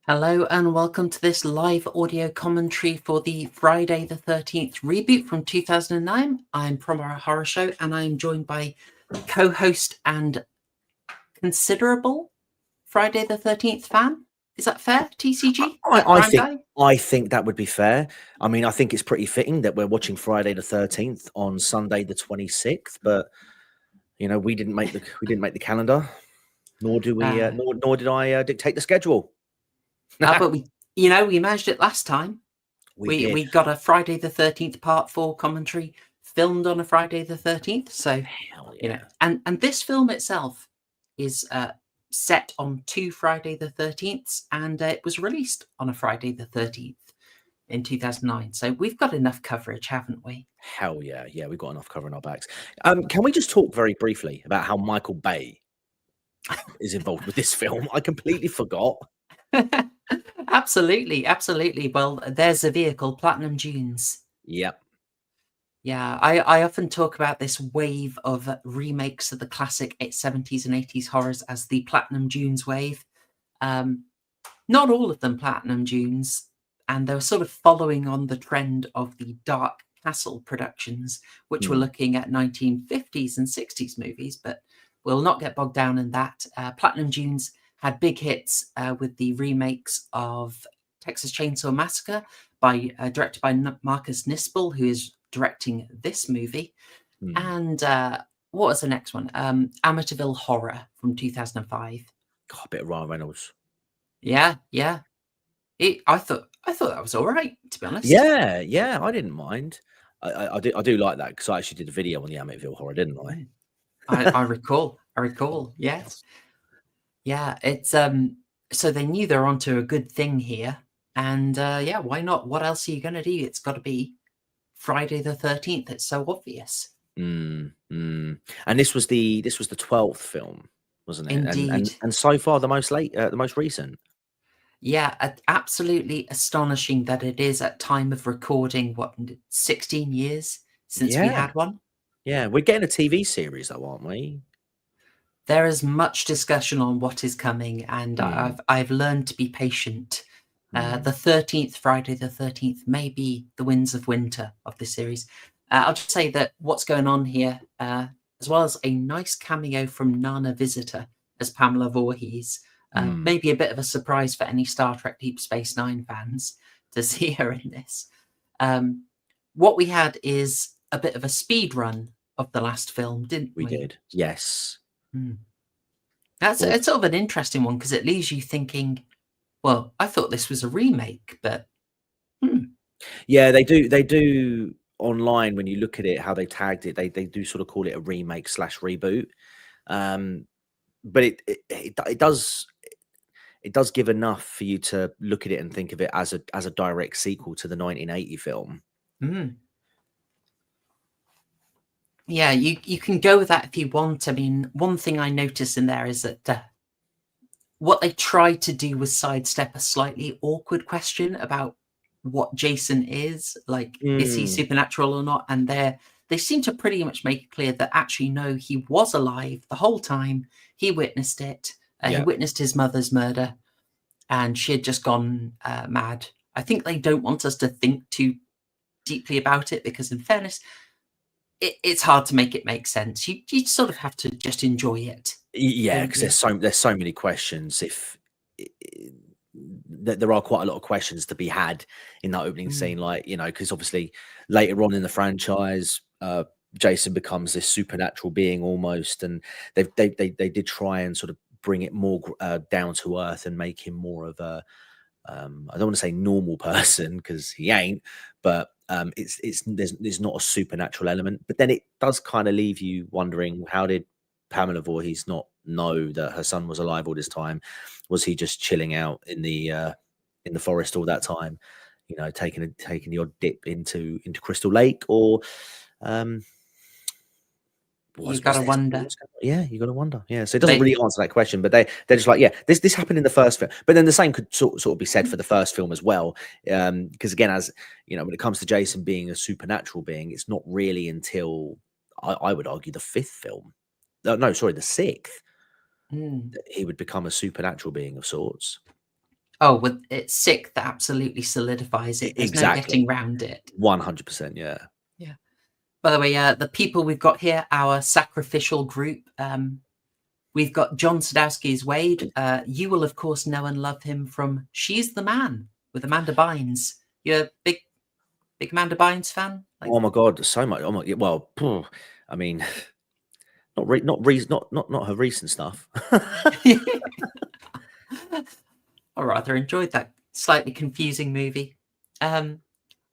Hello and welcome to this live audio commentary for the Friday the 13th reboot from 2009. I'm Promara Horror Show and I'm joined by co-host and considerable Friday the 13th fan. Is that fair, TCG? I Prime think Guy? I think that would be fair. I mean, I think it's pretty fitting that we're watching Friday the 13th on Sunday the 26th, but we didn't make the calendar, nor do we nor did I dictate the schedule. But we managed it last time. We did. We got a Friday the 13th Part 4 commentary filmed on a Friday the 13th. So, Hell yeah. and this film itself is set on two Friday the 13th, and it was released on a Friday the 13th in 2009. So we've got enough coverage, haven't we? Hell yeah. Yeah, we've got enough covering our backs. Can we just talk very briefly about how Michael Bay is involved with this film? I completely forgot. Absolutely. Well, there's a vehicle, Platinum Dunes. Yep. Yeah, I often talk about this wave of remakes of the classic 70s and 80s horrors as the Platinum Dunes wave. Not all of them Platinum Dunes, and they were sort of following on the trend of the Dark Castle productions, which were looking at 1950s and 60s movies, but we'll not get bogged down in that. Platinum Dunes had big hits with the remakes of Texas Chainsaw Massacre, directed by Marcus Nispel, who is directing this movie. And what was the next one? Amityville Horror from 2005. God, a bit of Ryan Reynolds. Yeah. I thought that was all right, to be honest. Yeah, I didn't mind. I do like that because I actually did a video on the Amityville Horror, didn't I? I recall. Yes. Yeah, it's so they knew they're onto a good thing here, and yeah, why not? What else are you going to do? It's got to be Friday the 13th. It's so obvious. And this was the 12th film, wasn't it? Indeed. And so far the most recent. Yeah, absolutely astonishing that it is at time of recording. What, 16 years since we had one? Yeah, we're getting a TV series though, aren't we? There is much discussion on what is coming, and I've learned to be patient. The 13th, Friday the 13th, may be the winds of winter of this series. I'll just say that what's going on here, as well as a nice cameo from Nana Visitor as Pamela Voorhees, maybe a bit of a surprise for any Star Trek Deep Space Nine fans to see her in this. What we had is a bit of a speed run of the last film, didn't we? We did, yes. It's sort of an interesting one because it leaves you thinking, well, I thought this was a remake, but yeah, they do online when you look at it, how they tagged it, they do sort of call it a remake / reboot. But it does give enough for you to look at it and think of it as a direct sequel to the 1980 film. Yeah, you can go with that if you want. I mean, one thing I noticed in there is that what they tried to do was sidestep a slightly awkward question about what Jason is. Like, is he supernatural or not? And they seem to pretty much make it clear that actually, no, he was alive the whole time. He witnessed it. He witnessed his mother's murder, and she had just gone mad. I think they don't want us to think too deeply about it because, in fairness, it's hard to make it make sense. You sort of have to just enjoy it. Yeah, because there's so many questions. There are quite a lot of questions to be had in that opening scene, like, because obviously later on in the franchise, Jason becomes this supernatural being almost, and they did try and sort of bring it more down to earth and make him more of a I don't want to say normal person because he ain't, but there's not a supernatural element. But then it does kind of leave you wondering, how did Pamela Voorhees not know that her son was alive all this time? Was he just chilling out in the forest all that time, taking the odd dip into Crystal Lake? Or you gotta wonder. Yeah, you gotta wonder. Yeah, so it doesn't really answer that question, but they're just like, yeah, this happened in the first film, but then the same could sort of be said for the first film as well, because again, as when it comes to Jason being a supernatural being, it's not really until I would argue the fifth film, the sixth, that he would become a supernatural being of sorts. Oh, with it's sick that absolutely solidifies it. There's no getting Exactly. round it. 100%, yeah. Yeah. By the way, the people we've got here, our sacrificial group, we've got John Sadowski as Wade. You will, of course, know and love him from She's the Man with Amanda Bynes. You're a big Amanda Bynes fan? Like, Oh my god, so much. Oh my, well, I mean, not her recent stuff. I rather enjoyed that slightly confusing movie.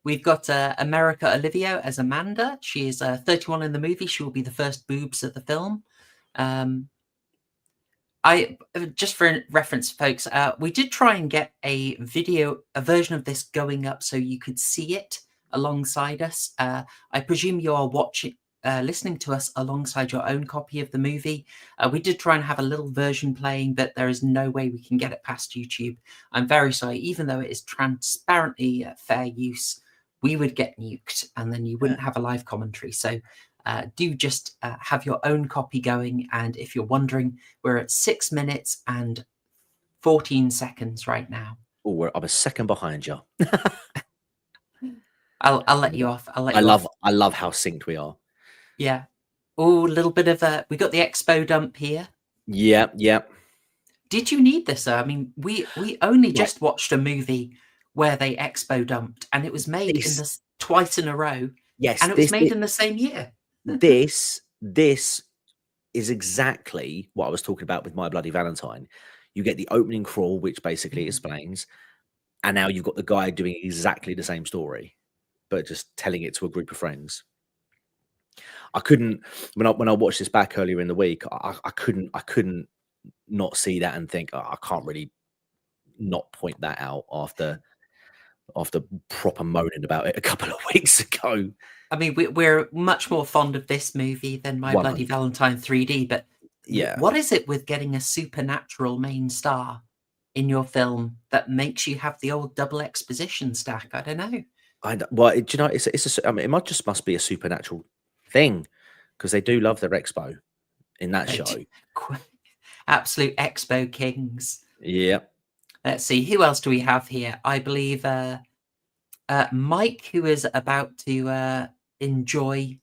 We've got America Olivia as Amanda. She is 31 in the movie. She will be the first boobs of the film. I just for reference, folks, we did try and get a version of this going up so you could see it alongside us. I presume you are listening to us alongside your own copy of the movie. We did try and have a little version playing, but there is no way we can get it past YouTube. I'm very sorry, even though it is transparently fair use, we would get nuked and then you wouldn't have a live commentary. So do just have your own copy going. And if you're wondering, we're at 6 minutes and 14 seconds right now. Oh, I'm a second behind you. I'll let you off. I'll let I you off. love how synced we are. Yeah. Oh, a little bit of we got the expo dump here. Yeah, yeah. Did you need this though? I mean, we only Right. just watched a movie where they expo dumped, and it was made in this twice in a row. Yes, and it was made in the same year. This is exactly what I was talking about with My Bloody Valentine. You get the opening crawl, which basically explains, and now you've got the guy doing exactly the same story, but just telling it to a group of friends. I couldn't when I watched this back earlier in the week. I couldn't not see that and think, oh, I can't really not point that out after proper moaning about it a couple of weeks ago. I mean, we're much more fond of this movie than My Bloody 100%. Valentine 3D, but Yeah, what is it with getting a supernatural main star in your film that makes you have the old double exposition stack? I don't know. well, do you know, I mean, must be a supernatural thing because they do love their expo in that show. Absolute expo kings. Yeah. Let's see, who else do we have here? I believe Mike, who is about to enjoy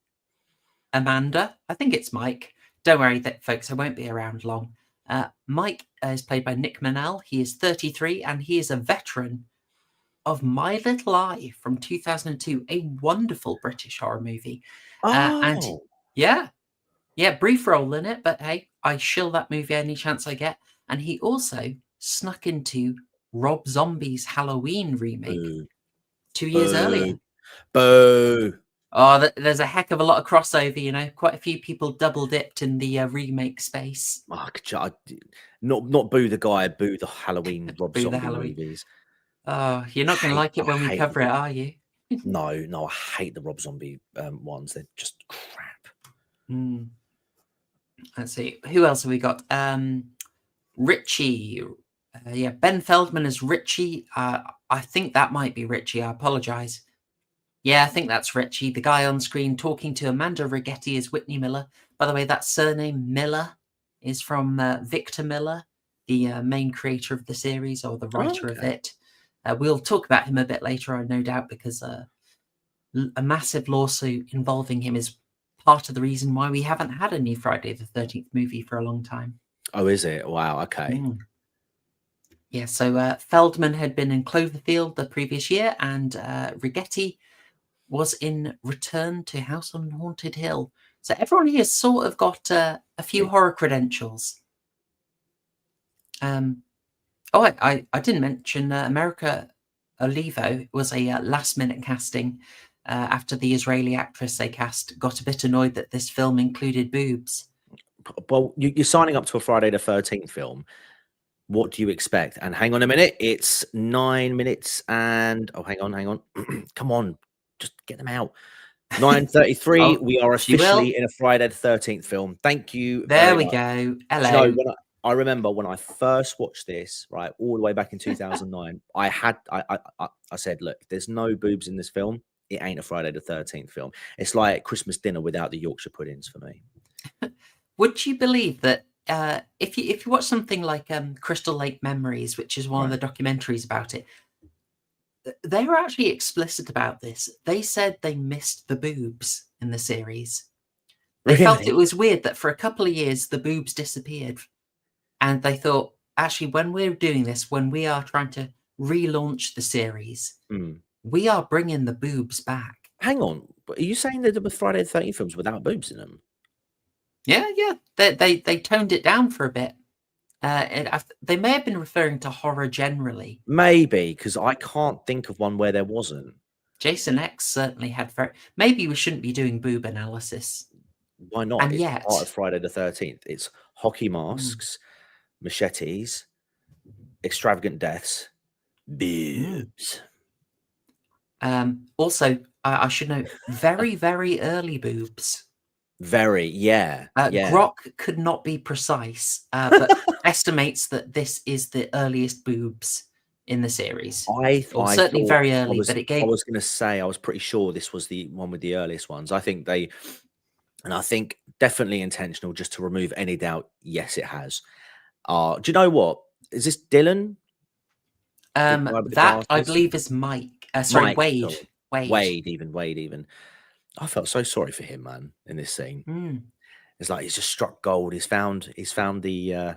Amanda. I think it's Mike. Don't worry, folks, I won't be around long. Mike is played by Nick Manel. He is 33 and he is a veteran of My Little Eye from 2002, a wonderful British horror movie. And Oh, yeah, brief role in it, but hey, I shill that movie any chance I get. And he also snuck into Rob Zombie's Halloween remake boo, 2 years earlier. boo. Oh, there's a heck of a lot of crossover, you know. Quite a few people double dipped in the remake space. Oh, not boo the guy, boo the Halloween Rob Boo the Zombie Halloween. movies. Oh, you're not going to like it when we cover it, are you? No, I hate the Rob Zombie ones. They're just crap. Let's see. Who else have we got? Richie. Yeah, Ben Feldman as Richie. I think that might be Richie. I apologize. Yeah, I think that's Richie. The guy on screen talking to Amanda Rigetti is Whitney Miller. By the way, that surname Miller is from Victor Miller, the main creator of the series or the writer of it. We'll talk about him a bit later, no doubt, because a massive lawsuit involving him is part of the reason why we haven't had a new Friday the 13th movie for a long time. Oh, is it? Wow, okay. Yeah, so Feldman had been in Cloverfield the previous year, and Rigetti was in Return to House on Haunted Hill. So everyone here has sort of got a few horror credentials. I didn't mention America Olivo was a last-minute casting after the Israeli actress they cast got a bit annoyed that this film included boobs. Well, you're signing up to a Friday the 13th film. What do you expect? And hang on a minute, it's 9 minutes and hang on. Come on, just get them out. 9:33. We are officially in a Friday the 13th film. Thank you. There we go. Hello. You know, I remember when I first watched this, right, all the way back in 2009. I said, look, there's no boobs in this film. It ain't a Friday the 13th film. It's like Christmas dinner without the Yorkshire puddings for me. Would you believe that if you watch something like Crystal Lake Memories, which is one of Right. the documentaries about it, they were actually explicit about this. They said they missed the boobs in the series. They felt it Really? was weird that for a couple of years the boobs disappeared, and they thought, actually, when we're doing this, when we are trying to relaunch the series, Mm. we are bringing the boobs back. Hang on. Are you saying that the Friday the 13th films without boobs in them? Yeah, yeah. They toned it down for a bit. They may have been referring to horror generally. Maybe, because I can't think of one where there wasn't. Jason X certainly had very. Maybe we shouldn't be doing boob analysis, Why not? and It's part of yet, Friday the 13th. It's hockey mm, masks, machetes, extravagant deaths, mm. boobs. Also, I should note very very early boobs. Very, yeah, yeah. Grok could not be precise, but estimates that this is the earliest boobs in the series, or I certainly thought very early. But it I gave. was gonna say I was pretty sure this was the one with the earliest ones. I think definitely intentional just to remove any doubt. Yes, it has. Do you know what? Is this Dylan, the guy with the That I glasses? believe is Mike. Sorry, Mike, Wade. sorry. Wade. Wade even. I felt so sorry for him, man, in this scene. Mm, It's like he's just struck gold. He's found the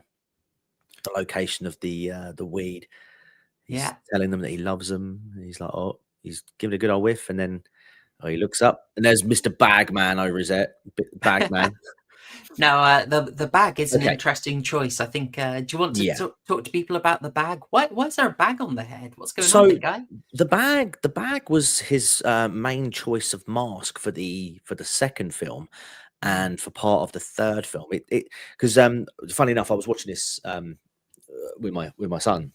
location of the weed. He's yeah. telling them that he loves them. And he's like, oh, he's giving a good old whiff, and then he looks up, and there's Mr. Bagman over his head. Bagman. Now, the bag is an Okay, interesting choice. I think. Do you want to yeah. talk to people about the bag? Why is there a bag on the head? What's going on, So big guy? the bag was his main choice of mask for the second film Mm, and for part of the third film. It because funny enough, I was watching this with my son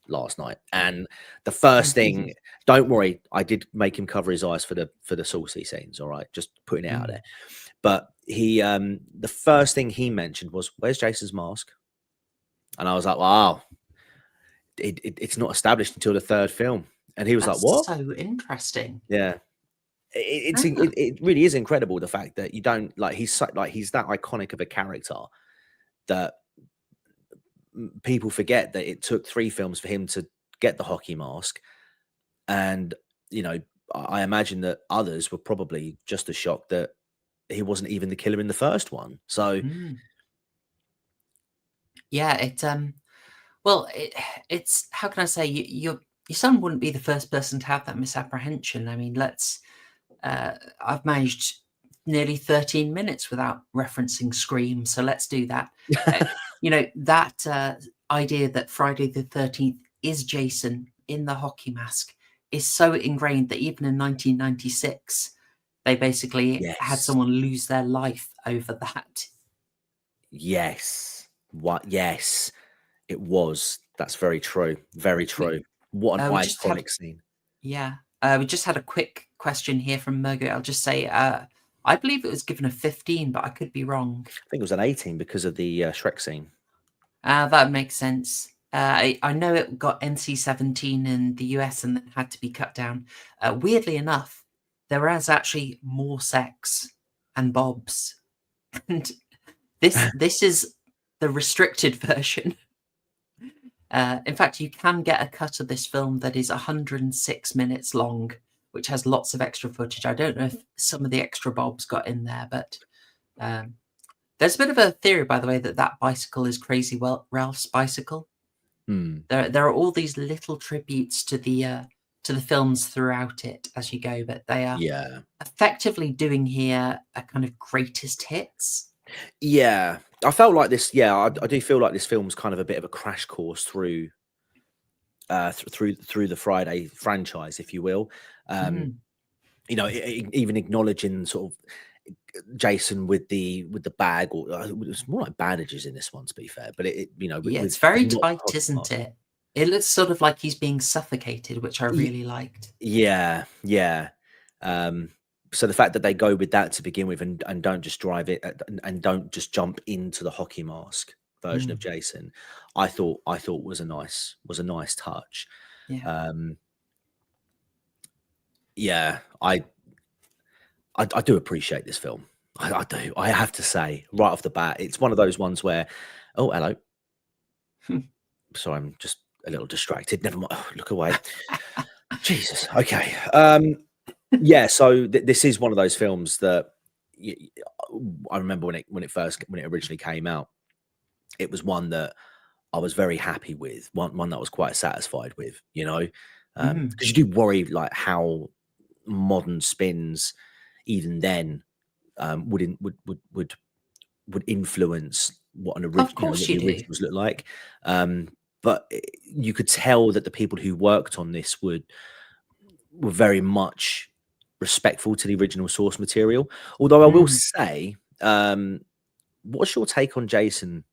last night, and the first thing, don't worry, I did make him cover his eyes for the saucy scenes. All right, just putting it out mm, there. But he the first thing he mentioned was, "Where's Jason's mask?" And I was like, "Wow, it's not established until the third film." And he was like, that's "What?" so interesting. Yeah. Ah, It really is incredible the fact that you don't like he's that iconic of a character that people forget that it took 3 films for him to get the hockey mask. And, you know, I imagine that others were probably just as shocked that he wasn't even the killer in the first one. So, mm. Yeah, well, it's how can I say your son wouldn't be the first person to have that misapprehension. I mean, I've managed nearly 13 minutes without referencing Scream, so let's do that. Uh, that idea that Friday the 13th is Jason in the hockey mask is so ingrained that even in 1996, they basically had yes. someone lose their life over that. Yes. What yes, it was. That's very true. Very We, true. What an we just had iconic scene. Yeah. We just had a quick question here from Mergo. I'll just say, I believe it was given a 15, but I could be wrong. I think it was an 18 because of the Shrek scene. That makes sense. I know it got NC-17 in the US and then had to be cut down. Weirdly enough, there was actually more sex and bobs. And this is the restricted version. In fact, you can get a cut of this film that is 106 minutes long, which has lots of extra footage. I don't know if some of the extra bobs got in there, but um, there's a bit of a theory, by the way, that that bicycle is Crazy Ralph's bicycle. Hmm. There are all these little tributes to the films throughout it as you go, but they are Yeah. effectively doing here a kind of greatest hits. Yeah. I felt like this I do feel like this film's kind of a bit of a crash course through through the Friday franchise, if you will. Um, Mm, even acknowledging sort of Jason with the bag, or it's more like bandages in this one, to be fair. But yeah, it's with very not the tight, hockey isn't mask. it? It looks sort of like he's being suffocated, which I Y- really liked. Yeah, yeah. Um, so the fact that they go with that to begin with, and don't just drive it, and don't just jump into the hockey mask version of Mm, Jason, I thought was a nice touch. yeah. Um, yeah, I do appreciate this film. I do. I have to say, right off the bat, it's one of those ones where, oh, hello. Sorry, I'm just a little distracted. Never mind. Oh, look away. Jesus. Okay. Yeah. So this is one of those films that I remember when it originally came out. It was one that I was very happy with. One that I was quite satisfied with. You know, Mm. because you do worry like how modern spins, even then, would influence what Of course what you the do. originals look like. But you could tell that the people who worked on this were very much respectful to the original source material. Although I will Mm. say, what's your take on Jason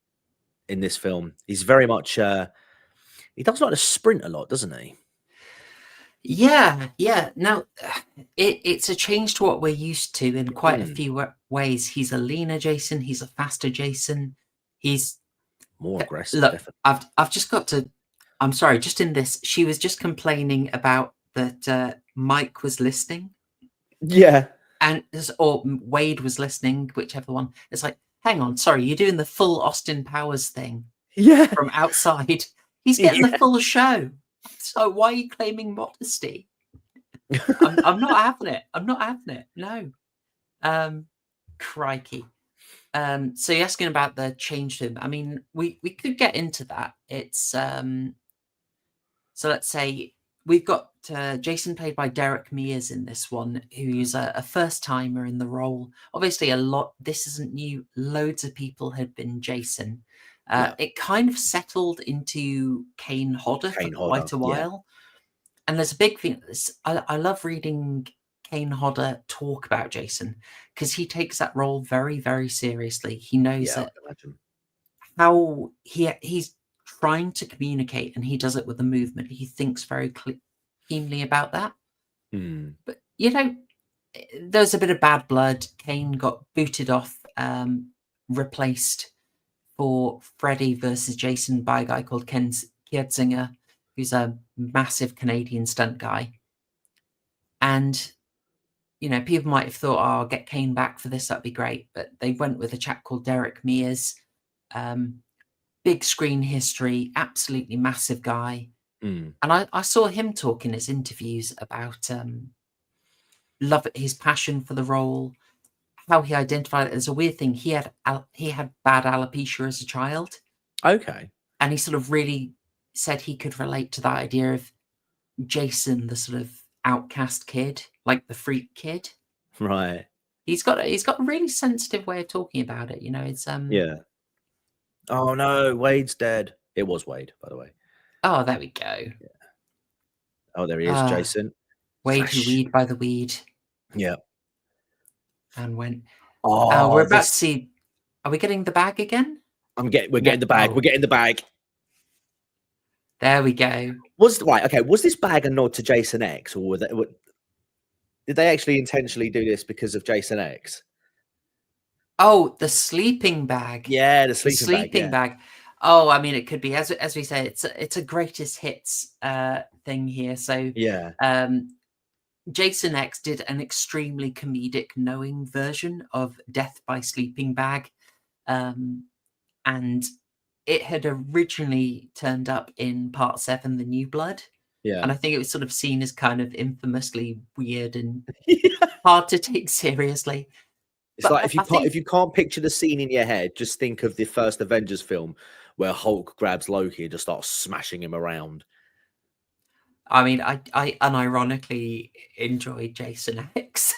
in this film? He's very much he does like to sprint a lot, doesn't he? Yeah, yeah. Now, it's a change to what we're used to in quite a Mm, few ways. He's a leaner Jason. He's a faster Jason. He's more aggressive, look. definitely. I've just got to. I'm sorry. Just in this, she was just complaining about that Mike was listening, Yeah, and or Wade was listening, whichever one. It's like, hang on, sorry, you're doing the full Austin Powers thing yeah, from outside. He's getting the yeah. full show. So why are you claiming modesty? I'm not having it. I'm not having it. No. Um, crikey. So you're asking about the change to him. I mean, we could get into that. It's so let's say we've got Jason played by Derek Mears in this one, who's a first timer in the role. Obviously, a lot. This isn't new. Loads of people had been Jason. Yeah, It kind of settled into Kane Hodder for Kane Hodder. quite a Yeah, while. And there's a big thing. I love reading Kane Hodder talk about Jason because he takes that role very, very seriously. He knows yeah, I that can imagine. how he's trying to communicate, and he does it with the movement. He thinks very keenly about that. Mm, But there's a bit of bad blood. Kane got booted off, replaced for Freddy versus Jason by a guy called Ken Kierzinger, who's a massive Canadian stunt guy. And people might have thought, "Oh, I'll get Kane back for this. That'd be great." But they went with a chap called Derek Mears. Um, Big screen history, absolutely massive guy. mm. And I saw him talk in his interviews about love his passion for the role, how he identified it as a weird thing. He had bad alopecia as a child, Okay. and he sort of really said he could relate to that idea of Jason, the sort of outcast kid, like the freak kid. Right. He's got a really sensitive way of talking about it. It's Yeah. Oh no, Wade's dead. It was Wade, by the way. oh, there we go. Oh, there he is, Uh Jason. Wade who Flash. weed by the weed Yeah. and went. We're Oh, about to this see. Are we getting the bag again? we're No. getting the bag. We're Oh, getting the bag. there we go. Okay, was this bag a nod to Jason X, or did they actually intentionally do this because of Jason X? Oh, the sleeping bag. Yeah, the The sleeping bag, sleeping yeah. bag. Oh, I mean, it could be as we say. It's a greatest hits thing here. So, Yeah. um, Jason X did an extremely comedic, knowing version of Death by Sleeping Bag, um, and it had originally turned up in Part 7, The New Blood, and Yeah. I think it was sort of seen as kind of infamously weird and hard to take seriously. It's But like I if think, you can't picture the scene in your head, just think of the first Avengers film where Hulk grabs Loki and just starts smashing him around. I mean, I unironically enjoyed Jason X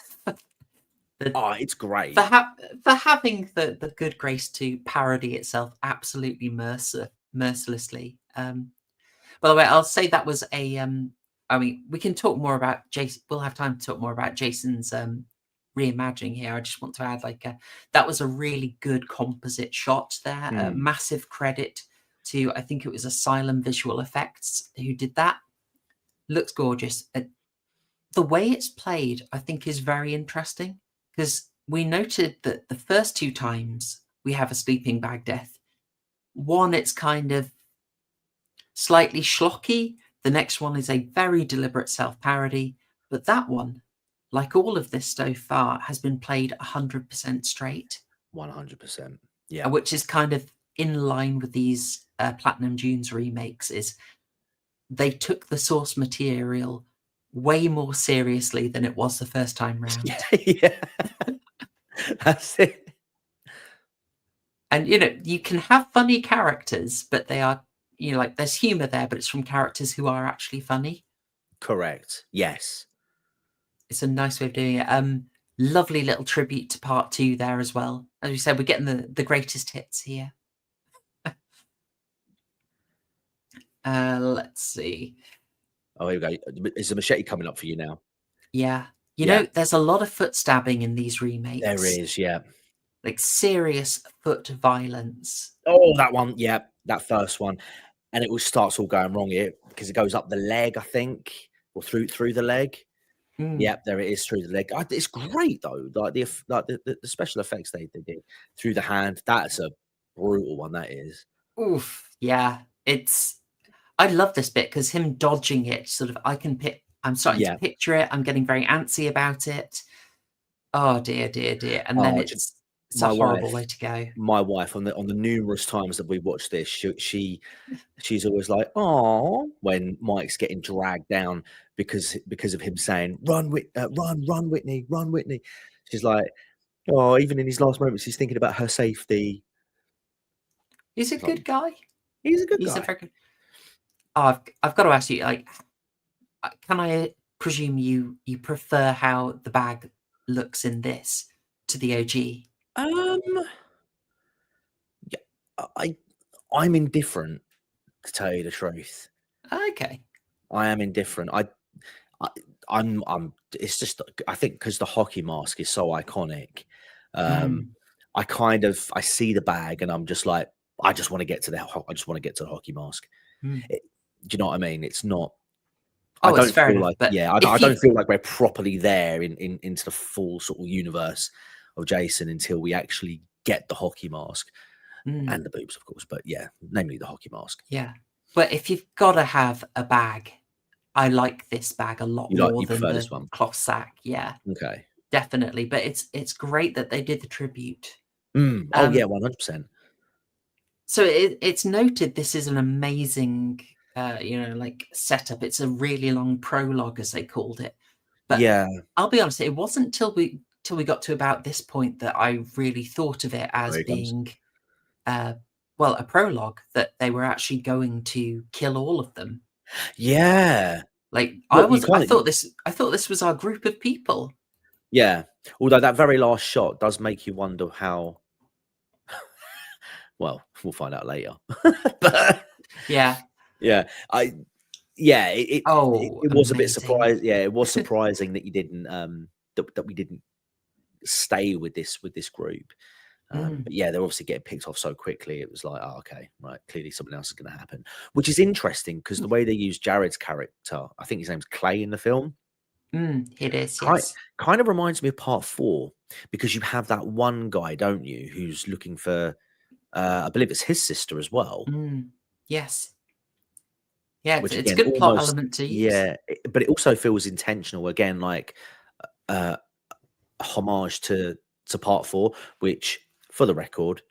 the, Oh, it's for great. for having the good grace to parody itself absolutely mercilessly. By the way, I'll say that was a. I mean, we can talk more about Jason. We'll have time to talk more about Jason's reimagining here. I just want to add, that was a really good composite shot there. A Mm, massive credit to, I think it was Asylum Visual Effects who did that. Looks gorgeous. The way it's played, I think, is very interesting because we noted that the first two times we have a sleeping bag death, one, it's kind of slightly schlocky. The next one is a very deliberate self parody. But that one, like all of this so far, has been played 100% straight, 100%. Yeah. which is kind of in line with these Platinum Dunes remakes. Is they took the source material way more seriously than it was the first time round. Yeah. That's it. And you can have funny characters, but they are, like there's humor there, but it's from characters who are actually funny. Correct. Yes. It's a nice way of doing it. Lovely little tribute to part 2 there as well. As we said, we're getting the greatest hits here. Let's see. Oh, here we go. Is the machete coming up for you now? Yeah. Yeah. There's a lot of foot stabbing in these remakes. There is, yeah. Like serious foot violence. Oh, that one. Yeah, that first one. And it all starts all going wrong here because it goes up the leg, I think, or through the leg. Mm. Yeah, there it is through the leg. It's great though. Like the special effects they did through the hand. That's a brutal one. That is. Oof. Yeah. I love this bit because him dodging it, sort of, I'm starting Yeah. to picture it. I'm getting very antsy about it. Oh dear, dear, dear. And then it's a horrible way to go. My wife, on the numerous times that we watched this, she's always like, "Oh," when Mike's getting dragged down because of him saying, "Run, run, Whitney, run, Whitney." She's like, "Oh," even in his last moments, he's thinking about her safety. He's a good guy. He's a good He's guy. a very good. Oh, I've got to ask you, like, can I presume you prefer how the bag looks in this to the OG? Yeah, I'm indifferent, to tell you the truth. Okay. I am indifferent. I'm it's just, I think because the hockey mask is so iconic, I see the bag and I'm just like, I just want to get to the hockey mask. Mm. Do you know what I mean? It's not. Oh, I don't it's fair feel enough, like, but yeah, I don't feel like we're properly there into the full sort of universe of Jason until we actually get the hockey mask and the boobs, of course. But yeah, namely the hockey mask. Yeah. But if you've got to have a bag, I like this bag a lot more You than prefer the this one? cloth sack. Yeah, Okay. definitely. But it's great that they did the tribute. Oh yeah, 100%. So it's noted this is an amazing, like setup. It's a really long prologue, as they called it. But Yeah. I'll be honest, it wasn't till we got to about this point that I really thought of it as There he comes. being, a prologue, that they were actually going to kill all of them. Yeah. Like Well, I thought this was our group of people. yeah. Although that very last shot does make you wonder how. Well, we'll find out later. But Yeah. yeah, it was a bit Amazing. surprised. Yeah, it was surprising that you didn't that we didn't stay with this group. But yeah, they're obviously getting picked off so quickly. It was like, oh, okay, right. Clearly, something else is going to happen, which is interesting because the way they use Jared's character, I think his name's Clay in the film. It is, yes. Kind of reminds me of part 4 because you have that one guy, don't you, who's looking for, I believe it's his sister as well. Yes. Yeah, Which it's a again, good plot element to use. Yeah, but it also feels intentional. Again, like a homage to part 4, which, for the record,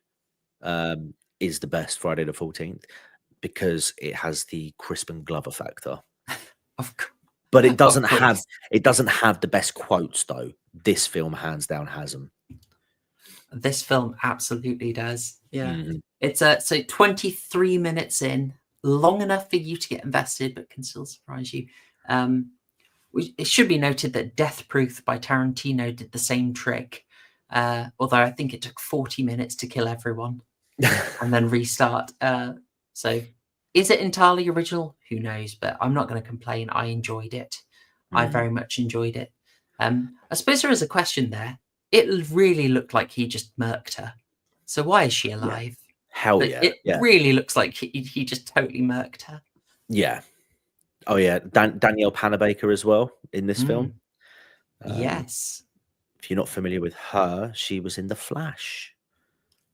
is the best Friday the 14th because it has the Crispin Glover factor. Of course. But it doesn't have the best quotes though. This film hands down has them. This film absolutely does. Yeah. Mm-hmm. It's so 23 minutes in, long enough for you to get invested, but can still surprise you. It should be noted that Death Proof by Tarantino did the same trick, although I think it took 40 minutes to kill everyone and then restart. So is it entirely original? Who knows? But I'm not going to complain. I enjoyed it. I very much enjoyed it. I suppose there is a question there. It really looked like he just murked her. So why is she alive? Yeah. Hell but yeah. It really looks like he just totally murked her. Yeah. Oh yeah. Danielle Panabaker as well in this film. Yes. If you're not familiar with her, she was in The Flash.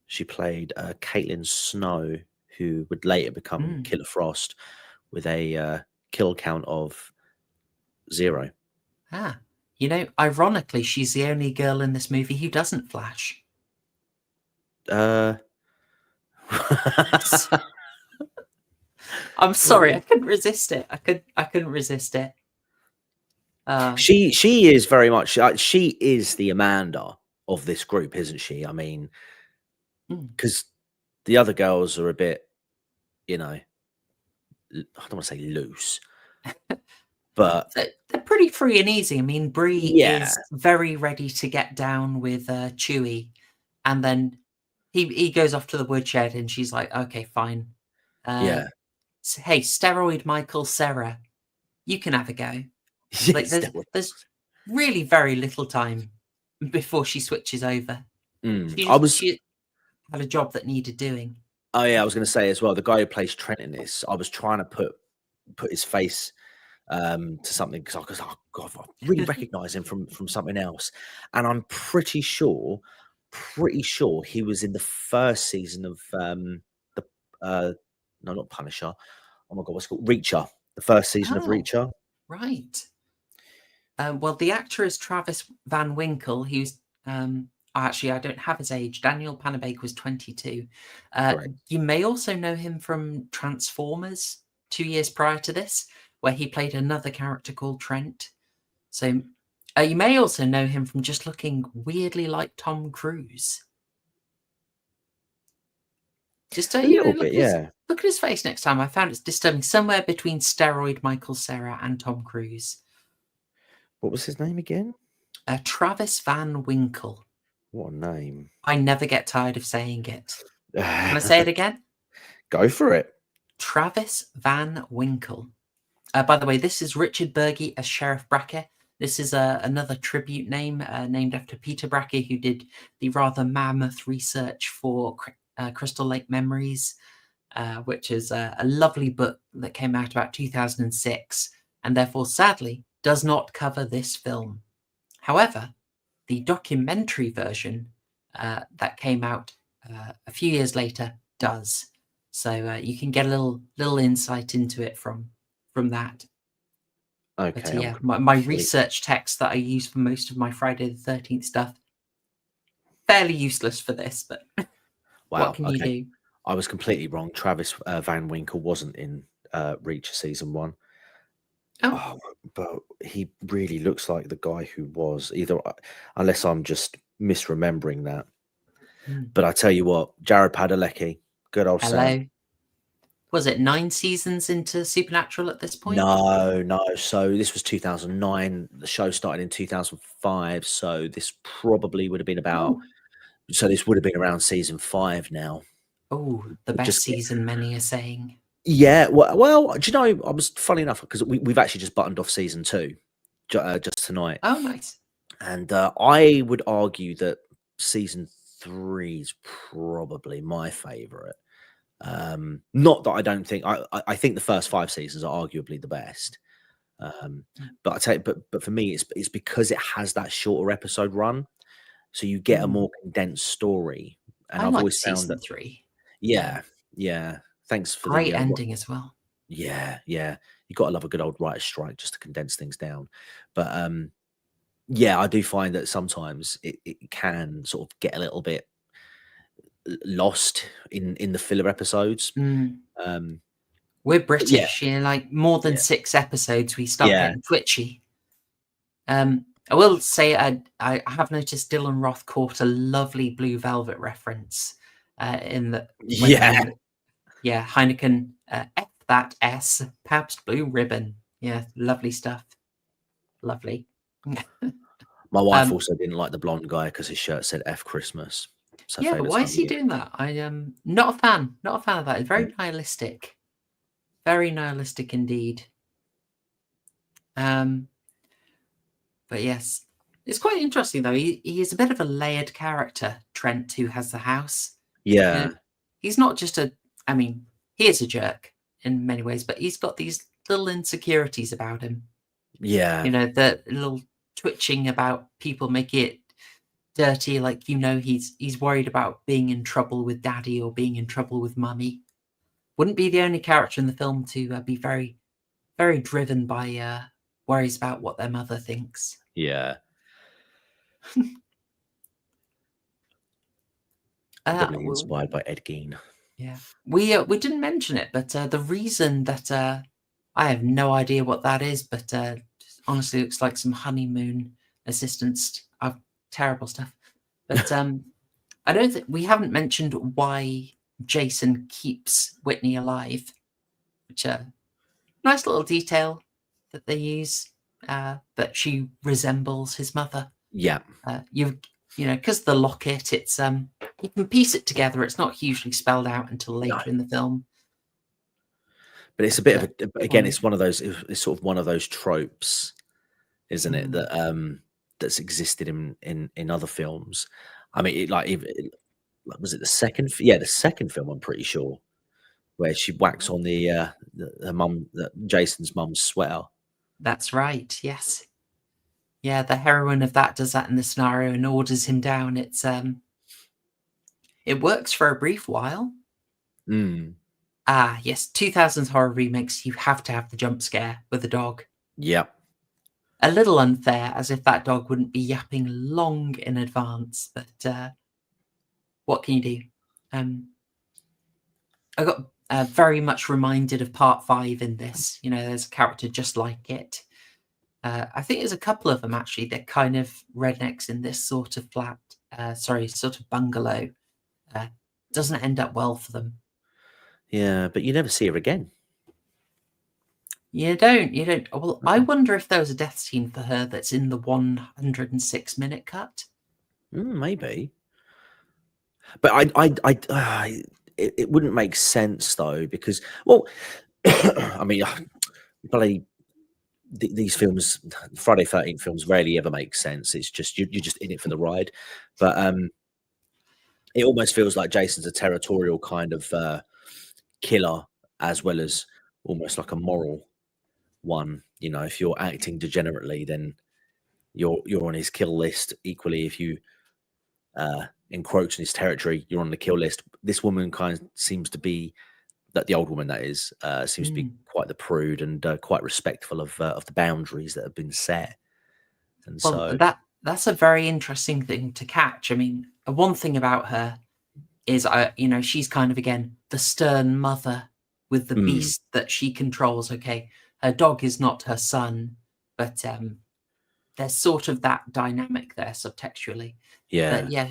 She played Caitlin Snow, who would later become Killer Frost with a kill count of 0. You know, ironically, she's the only girl in this movie who doesn't flash. Uh, I'm sorry, I couldn't resist it. I couldn't resist it. She is very much she is the Amanda of this group, isn't she? I mean, because the other girls are a bit, you know, I don't want to say loose, but they're pretty free and easy. I mean, Bree yeah, is very ready to get down with Chewie, and then he goes off to the woodshed, and she's like, "Okay, fine. yeah. Hey, steroid Michael Sarah, you can have a go." Like, Yes, there's really very little time before she switches over. I was. She had a job that needed doing. Oh yeah, I was going to say as well. The guy who plays Trent in this, I was trying to put his face to something because oh god, I really recognise him from something else, and I'm pretty sure he was in the first season of the no, not Punisher. Oh my god, what's it called? Reacher. The first season of Oh, Reacher. right. Well, the actor is Travis Van Winkle, who's actually, I don't have his age. Daniel Panabaker was 22. Correct. You may also know him from Transformers 2 years prior to this, where he played another character called Trent. So you may also know him from just looking weirdly like Tom Cruise. Just A little bit, yeah. look at his face next time. I found it's disturbing, somewhere between steroid Michael Cera and Tom Cruise. What was his name again? Travis Van Winkle. What a name! I never get tired of saying it. Can I say it again? Go for it. Travis Van Winkle. By the way, this is Richard Berge as Sheriff Bracker. This is another tribute name named after Peter Bracker, who did the rather mammoth research for Crystal Lake Memories, which is a lovely book that came out about 2006, and therefore, sadly, does not cover this film. However, the documentary version that came out a few years later does. So you can get a little insight into it from that. But Okay. yeah, my research text that I use for most of my Friday the 13th stuff, fairly useless for this, but Wow. what can you do? I was completely wrong. Travis Van Winkle wasn't in Reacher season 1. Oh, But he really looks like the guy who was, either, unless I'm just misremembering that. But I tell you what, Jared Padalecki, good old Sam. hello. Was it 9 seasons into Supernatural at this point? No. So this was 2009. The show started in 2005. So this probably would have been about. So this would have been around season 5 now. Oh, the best season, many are saying. Yeah. Well, do you know? I was funny enough because we've actually just buttoned off season 2 just tonight. Oh, nice. And I would argue that season 3 is probably my favorite. Not that I don't think I think the first 5 seasons are arguably the best. But I tell you, but for me, it's because it has that shorter episode run, so you get a more condensed story. And I've always found season that 3. Yeah. Thanks for Great the ending as well. Yeah. You got to love a good old writer's strike just to condense things down. But yeah, I do find that sometimes it can sort of get a little bit lost in the filler episodes. We're British, like more than 6 episodes, we start getting twitchy. I will say I have noticed Dylan Roth caught a lovely Blue Velvet reference in the Heineken F that S Pabst Blue Ribbon. Yeah, lovely stuff. Lovely. My wife also didn't like the blonde guy because his shirt said F Christmas. Yeah, why is he doing that? I am not a fan. Not a fan of that. It's very nihilistic. Very nihilistic indeed. But yes, it's quite interesting though. He is a bit of a layered character, Trent, who has the house. Yeah. He's not just I mean, he is a jerk in many ways, but he's got these little insecurities about him. Yeah. You know, the little twitching about people making it dirty, like, he's worried about being in trouble with daddy or being in trouble with mummy. Wouldn't be the only character in the film to be very, very driven by worries about what their mother thinks. Yeah. Probably inspired by Ed Gein. Yeah, we didn't mention it, but the reason that I have no idea what that is, but honestly, looks like some honeymoon assistance. Terrible stuff. But I don't think we haven't mentioned why Jason keeps Whitney alive, which nice little detail that they use, that she resembles his mother. Yeah. You know, because the locket, it's you can piece it together. It's not hugely spelled out until later in the film. But it's a bit of a, again, it's one of those, it's sort of one of those tropes, isn't it? That that's existed in other films. I mean, was it the second? Yeah, the second film, I'm pretty sure, where she whacks on the Jason's mum's sweater. That's right. Yes. Yeah, the heroine of that does that in the scenario and orders him down. It's it works for a brief while. Yes, 2000s horror remakes, you have to have the jump scare with the dog. Yep. A little unfair, as if that dog wouldn't be yapping long in advance, but what can you do? I got very much reminded of Part 5 in this. You know, there's a character just like it. I think there's a couple of them, actually. They're kind of rednecks in this sort of sort of bungalow. Doesn't end up well for them. Yeah, but you never see her again. You don't. Well, I wonder if there was a death scene for her that's in the 106-minute cut. Maybe. But it wouldn't make sense though, because, well, I mean, bloody these films, Friday 13th films, rarely ever make sense. It's just you're just in it for the ride. But it almost feels like Jason's a territorial kind of killer, as well as almost like a moral one. You know, if you're acting degenerately, then you're on his kill list. Equally, if you encroach in his territory, you're on the kill list. This woman kind of seems to be, that the old woman that is, seems to be quite the prude and quite respectful of the boundaries that have been set. And well, so that's a very interesting thing to catch. I mean, one thing about her is, you know, she's kind of, again, the stern mother with the beast that she controls. Okay, her dog is not her son, but there's sort of that dynamic there subtextually. yeah. But yeah,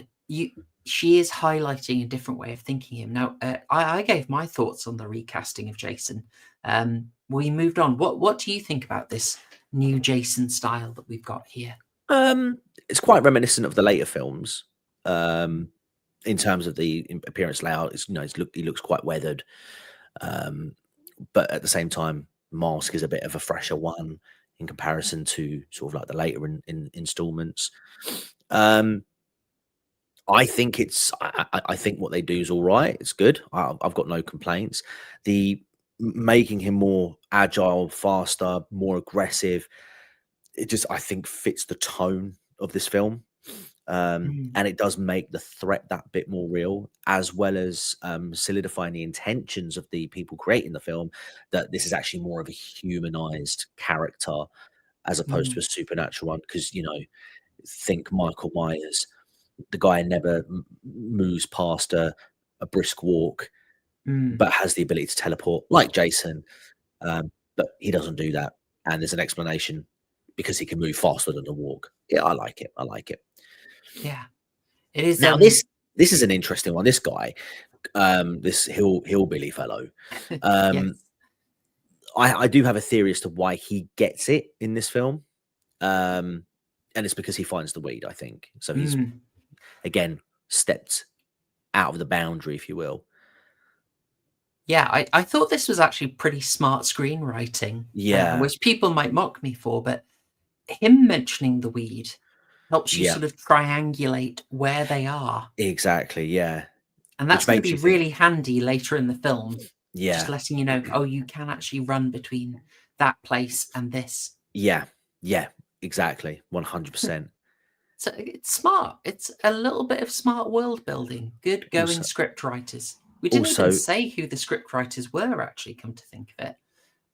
she is highlighting a different way of thinking him. Now, I gave my thoughts on the recasting of Jason. We moved on. What do you think about this new Jason style that we've got here? It's quite reminiscent of the later films. In terms of the appearance layout, it's, you know, he looks quite weathered. But at the same time, Mask is a bit of a fresher one in comparison to sort of like the later in installments. I think I think what they do is all right. It's good. I've got no complaints. The making him more agile, faster, more aggressive, it just, I think, fits the tone of this film. And it does make the threat that bit more real, as well as solidifying the intentions of the people creating the film, that this is actually more of a humanized character as opposed to a supernatural one. Because, you know, think Michael Myers, the guy never moves past a brisk walk, but has the ability to teleport like Jason. But he doesn't do that. And there's an explanation, because he can move faster than a walk. Yeah, I like it. I like it. Yeah, it is. Now this is an interesting one. This guy, this hillbilly fellow, Yes. I do have a theory as to why he gets it in this film, and it's because he finds the weed. I think so. He's again stepped out of the boundary, if you will. Yeah, I thought this was actually pretty smart screenwriting. Yeah, which people might mock me for, but him mentioning the weed helps you sort of triangulate where they are. exactly. Yeah, And that's which going to makes be you think. really handy later in the film. Yeah, Just letting you know, oh, you can actually run between that place and this. yeah, exactly, 100%. So it's smart. It's a little bit of smart world building. Good going script writers. We didn't even say who the script writers were, actually, come to think of it.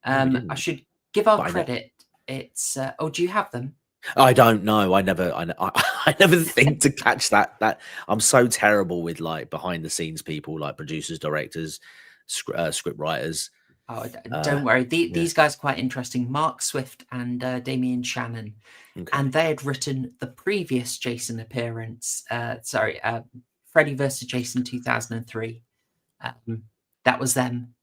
No, we I didn't. should give our But credit It's oh, do you have them? I don't know. I never think to catch that. I'm so terrible with like behind the scenes people, like producers, directors, script writers. Oh, Uh, don't worry. yeah. These guys are quite interesting. Mark Swift and Damien Shannon, and Okay. they had written the previous Jason appearance. Freddy versus Jason 2003. Um, that was them,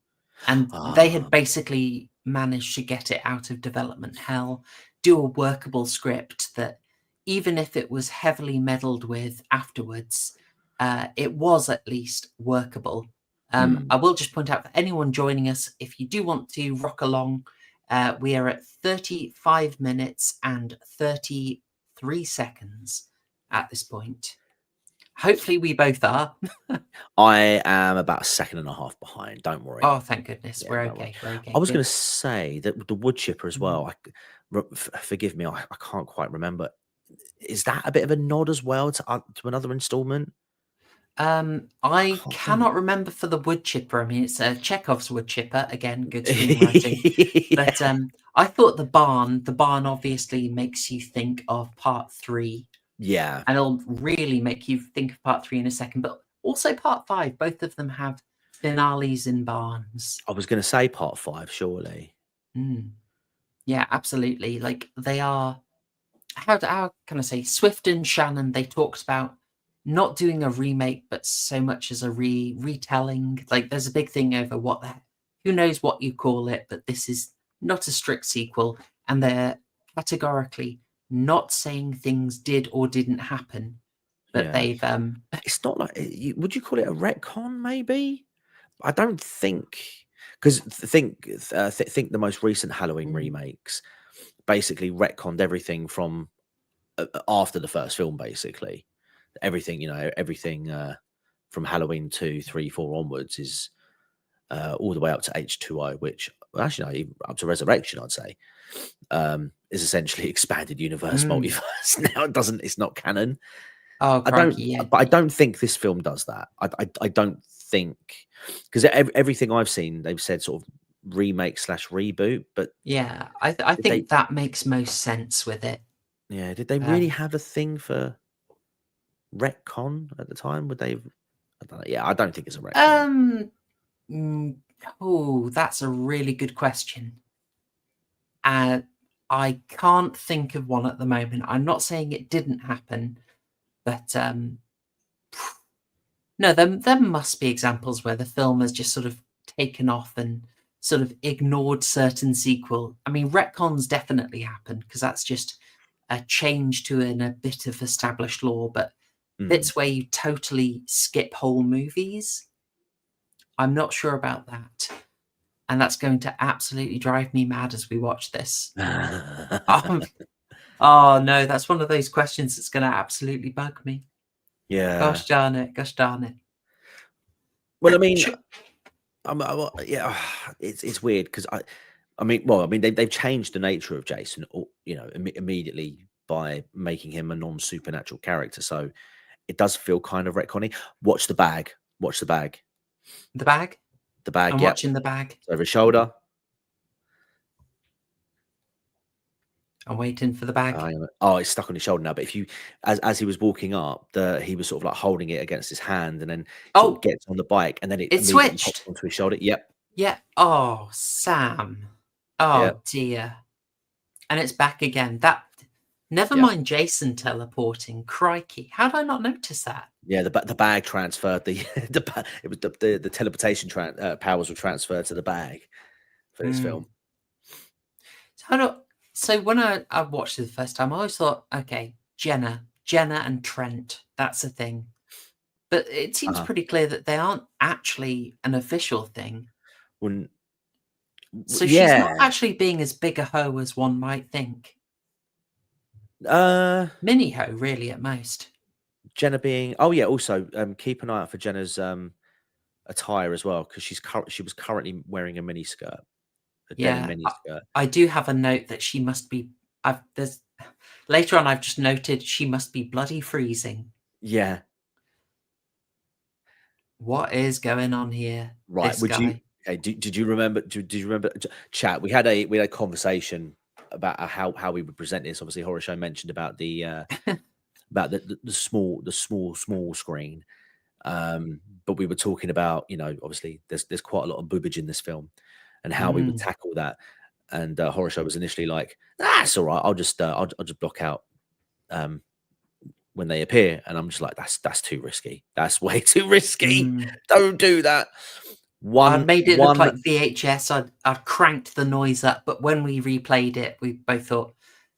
and they Ah. had basically managed to get it out of development hell, do a workable script that, even if it was heavily meddled with afterwards, it was at least workable. Hmm. I will just point out for anyone joining us, if you do want to rock along, we are at 35 minutes and 33 seconds at this point. Hopefully, we both are. I am about a second and a half behind. Don't worry. Oh, thank goodness. Yeah, We're don't worry. okay. We're I okay. was going Good. to say that with the wood chipper as Mhm. well. Forgive me, I can't quite remember. Is that a bit of a nod as well to another installment? I Can't think. cannot remember for the wood chipper. I mean, it's Chekhov's wood chipper. Again, good screenwriting. Yeah, But I thought the barn obviously makes you think of part three, yeah. and it'll really make you think of part three in a second. But also part five. Both of them have finales in barns. I was going to say part 5, surely. Mm. Yeah, absolutely. Like they are. How can I say, Swift and Shannon, they talked about not doing a remake but so much as a retelling. Like there's a big thing over who knows what you call it, but this is not a strict sequel, and they're categorically not saying things did or didn't happen, but Yeah. they've It's not like would you call it a retcon? Maybe I don't think because think the most recent Halloween mm, remakes basically retconned everything from after the first film. Basically, everything everything from Halloween 2, 3, 4 onwards is all the way up to H2O, which well, actually no, even up to Resurrection, I'd say, is essentially expanded universe mm. multiverse. Now it's not canon. Oh I don't, crikey, yeah. but I don't think this film does that. I don't think because everything I've seen, they've said sort of remake slash reboot. But Yeah, I did they? think that makes most sense with it. Yeah, did they really Um, have a thing for retcon at the time? Would they? I don't know. Yeah, I don't think it's a retcon. um, mm, oh, that's a really good question. Uh, I can't think of one at the moment. I'm not saying it didn't happen, but no, there must be examples where the film has just sort of taken off and sort of ignored certain sequel. I mean, retcons definitely happen because that's just a change to a bit of established law, but Mm. bits where you totally skip whole movies, I'm not sure about that. And that's going to absolutely drive me mad as we watch this. Um, Oh no, that's one of those questions that's going to absolutely bug me. Yeah. Gosh darn it! Gosh darn Well, I it! mean, yeah, it's weird because I mean, they've changed the nature of Jason, immediately by making him a non supernatural character. So it does feel kind of retconny. Watch the bag. Watch the bag. The bag. The bag. I'm Yep. watching the bag. It's over his shoulder. I'm waiting for the bag. Hang on. Oh, it's stuck on his shoulder now. But if you, as he was walking up, he was sort of like holding it against his hand, and then sort of Oh, gets on the bike, and then it it immediately pops switched. onto his shoulder. Yep. Yeah. Oh, Sam. Oh Yep. dear. And it's back again. That. Never Yep. mind Jason teleporting. Crikey! How did I not notice that? Yeah, the bag transferred it was the teleportation powers were transferred to the bag for this Hmm. film. So, so when I watched it the first time, I always thought, okay, Jenna and Trent. That's a thing. But it seems Uh-huh. pretty clear that they aren't actually an official thing. When So she's not yeah, actually being as big a hoe as one might think. uh, Mini hoe, really, at most. Jenna being oh yeah, also keep an eye out for Jenna's attire as well because she was currently wearing a mini skirt, a denim Yeah, mini I, skirt. I do have a note that she must be. There's later on. I've just noted she must be bloody freezing. Yeah, What is going on here? right. This Would you? guy. Did you remember? Did you remember? Chat. We had a conversation how we would present this. Obviously, Horror Show mentioned about the small screen. But we were talking about, obviously there's quite a lot of boobage in this film and how we would tackle that. And Horror Show was initially like, that's all right. I'll just block out when they appear. And I'm just like, that's too risky. That's way too risky. Don't do that. I'd made it look like VHS. I'd cranked the noise up, but when we replayed it, we both thought,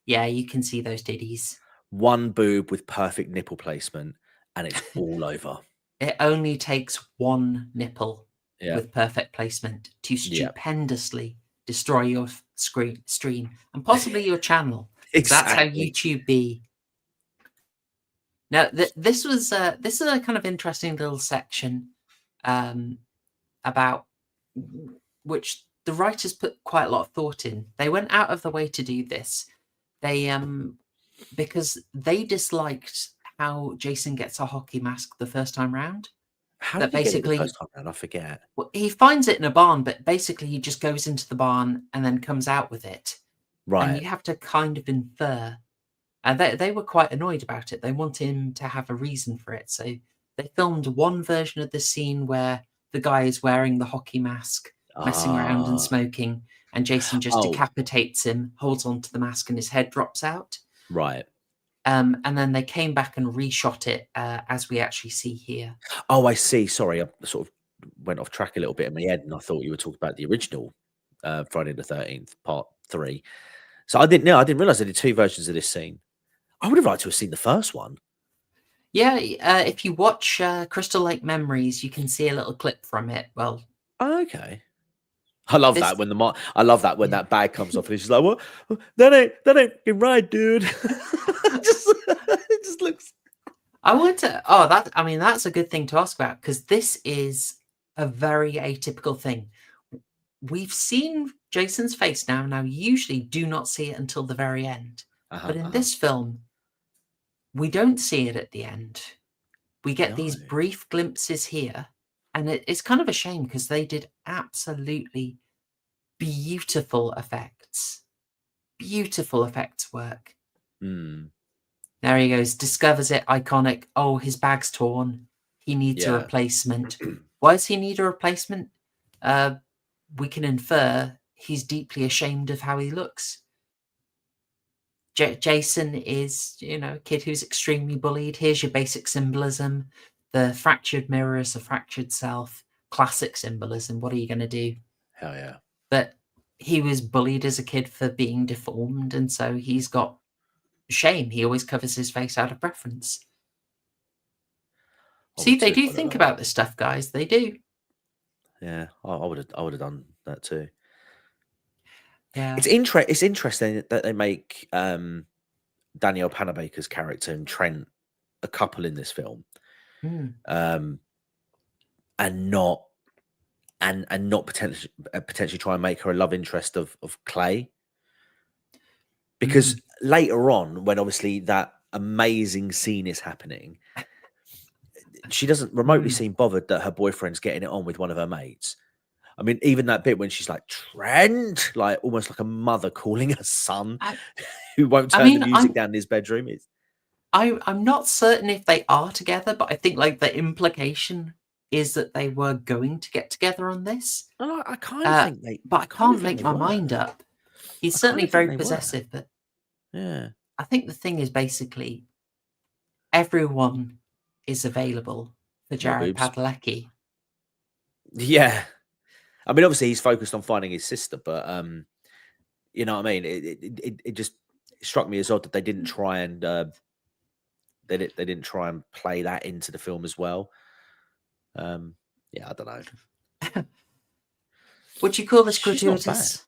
yeah, you can see those titties. One boob with perfect nipple placement, and it's all over. It only takes one nipple with perfect placement to stupendously destroy your stream and possibly your channel. Exactly. That's how YouTube be. Now, this is a kind of interesting little section about which the writers put quite a lot of thought in. They went out of the way to do this. They because they disliked how Jason gets a hockey mask the first time round. How did he get it the first time round? I forget. Well, he finds it in a barn, but basically he just goes into the barn and then comes out with it. Right. And you have to kind of infer. And they were quite annoyed about it. They want him to have a reason for it. So they filmed one version of the scene where the guy is wearing the hockey mask, messing around and smoking, and Jason just decapitates him, holds onto the mask, and his head drops out. Right. And then they came back and reshot it as we actually see here. Oh, I see. Sorry, I sort of went off track a little bit in my head, and I thought you were talking about the original Friday the 13th, Part 3. So I didn't realize they did 2 versions of this scene. I would have liked to have seen the first one. Yeah, if you watch Crystal Lake Memories, you can see a little clip from it. Well, okay. I love that when that bag comes off and she's like, "What? That ain't right, dude." It just looks. I want to. Oh, that's a good thing to ask about, because this is a very atypical thing. We've seen Jason's face now. Now, usually do not see it until the very end, but in this film, we don't see it at the end. We get these brief glimpses here, and it's kind of a shame because they did absolutely beautiful effects. Beautiful effects work. There he goes, discovers it, iconic. Oh, his bag's torn. He needs a replacement. Why does he need a replacement? We can infer he's deeply ashamed of how he looks. Jason is, a kid who's extremely bullied. Here's your basic symbolism. The fractured mirror is a fractured self. Classic symbolism. What are you going to do? Hell yeah. But he was bullied as a kid for being deformed, and so he's got shame. He always covers his face out of preference. See, they do think about this stuff, guys. They do. Yeah, I would have done that too. Yeah, it's interesting that they make Danielle Panabaker's character and Trent a couple in this film, and not potentially try and make her a love interest of Clay, because later on, when obviously that amazing scene is happening, she doesn't remotely seem bothered that her boyfriend's getting it on with one of her mates. I mean, even that bit when she's like, Trent, like almost like a mother calling her son who won't turn the music down in his bedroom. I'm not certain if they are together, but I think like the implication is that they were going to get together on this. I kind of think they, but I can't make my mind up. He's certainly very possessive, but yeah, I think the thing is basically everyone is available for Jared Padalecki. Yeah. I mean, obviously he's focused on finding his sister, but you know what I mean? It just struck me as odd that they didn't try and they didn't try and play that into the film as well. Yeah, I don't know. Would you call this gratuitous?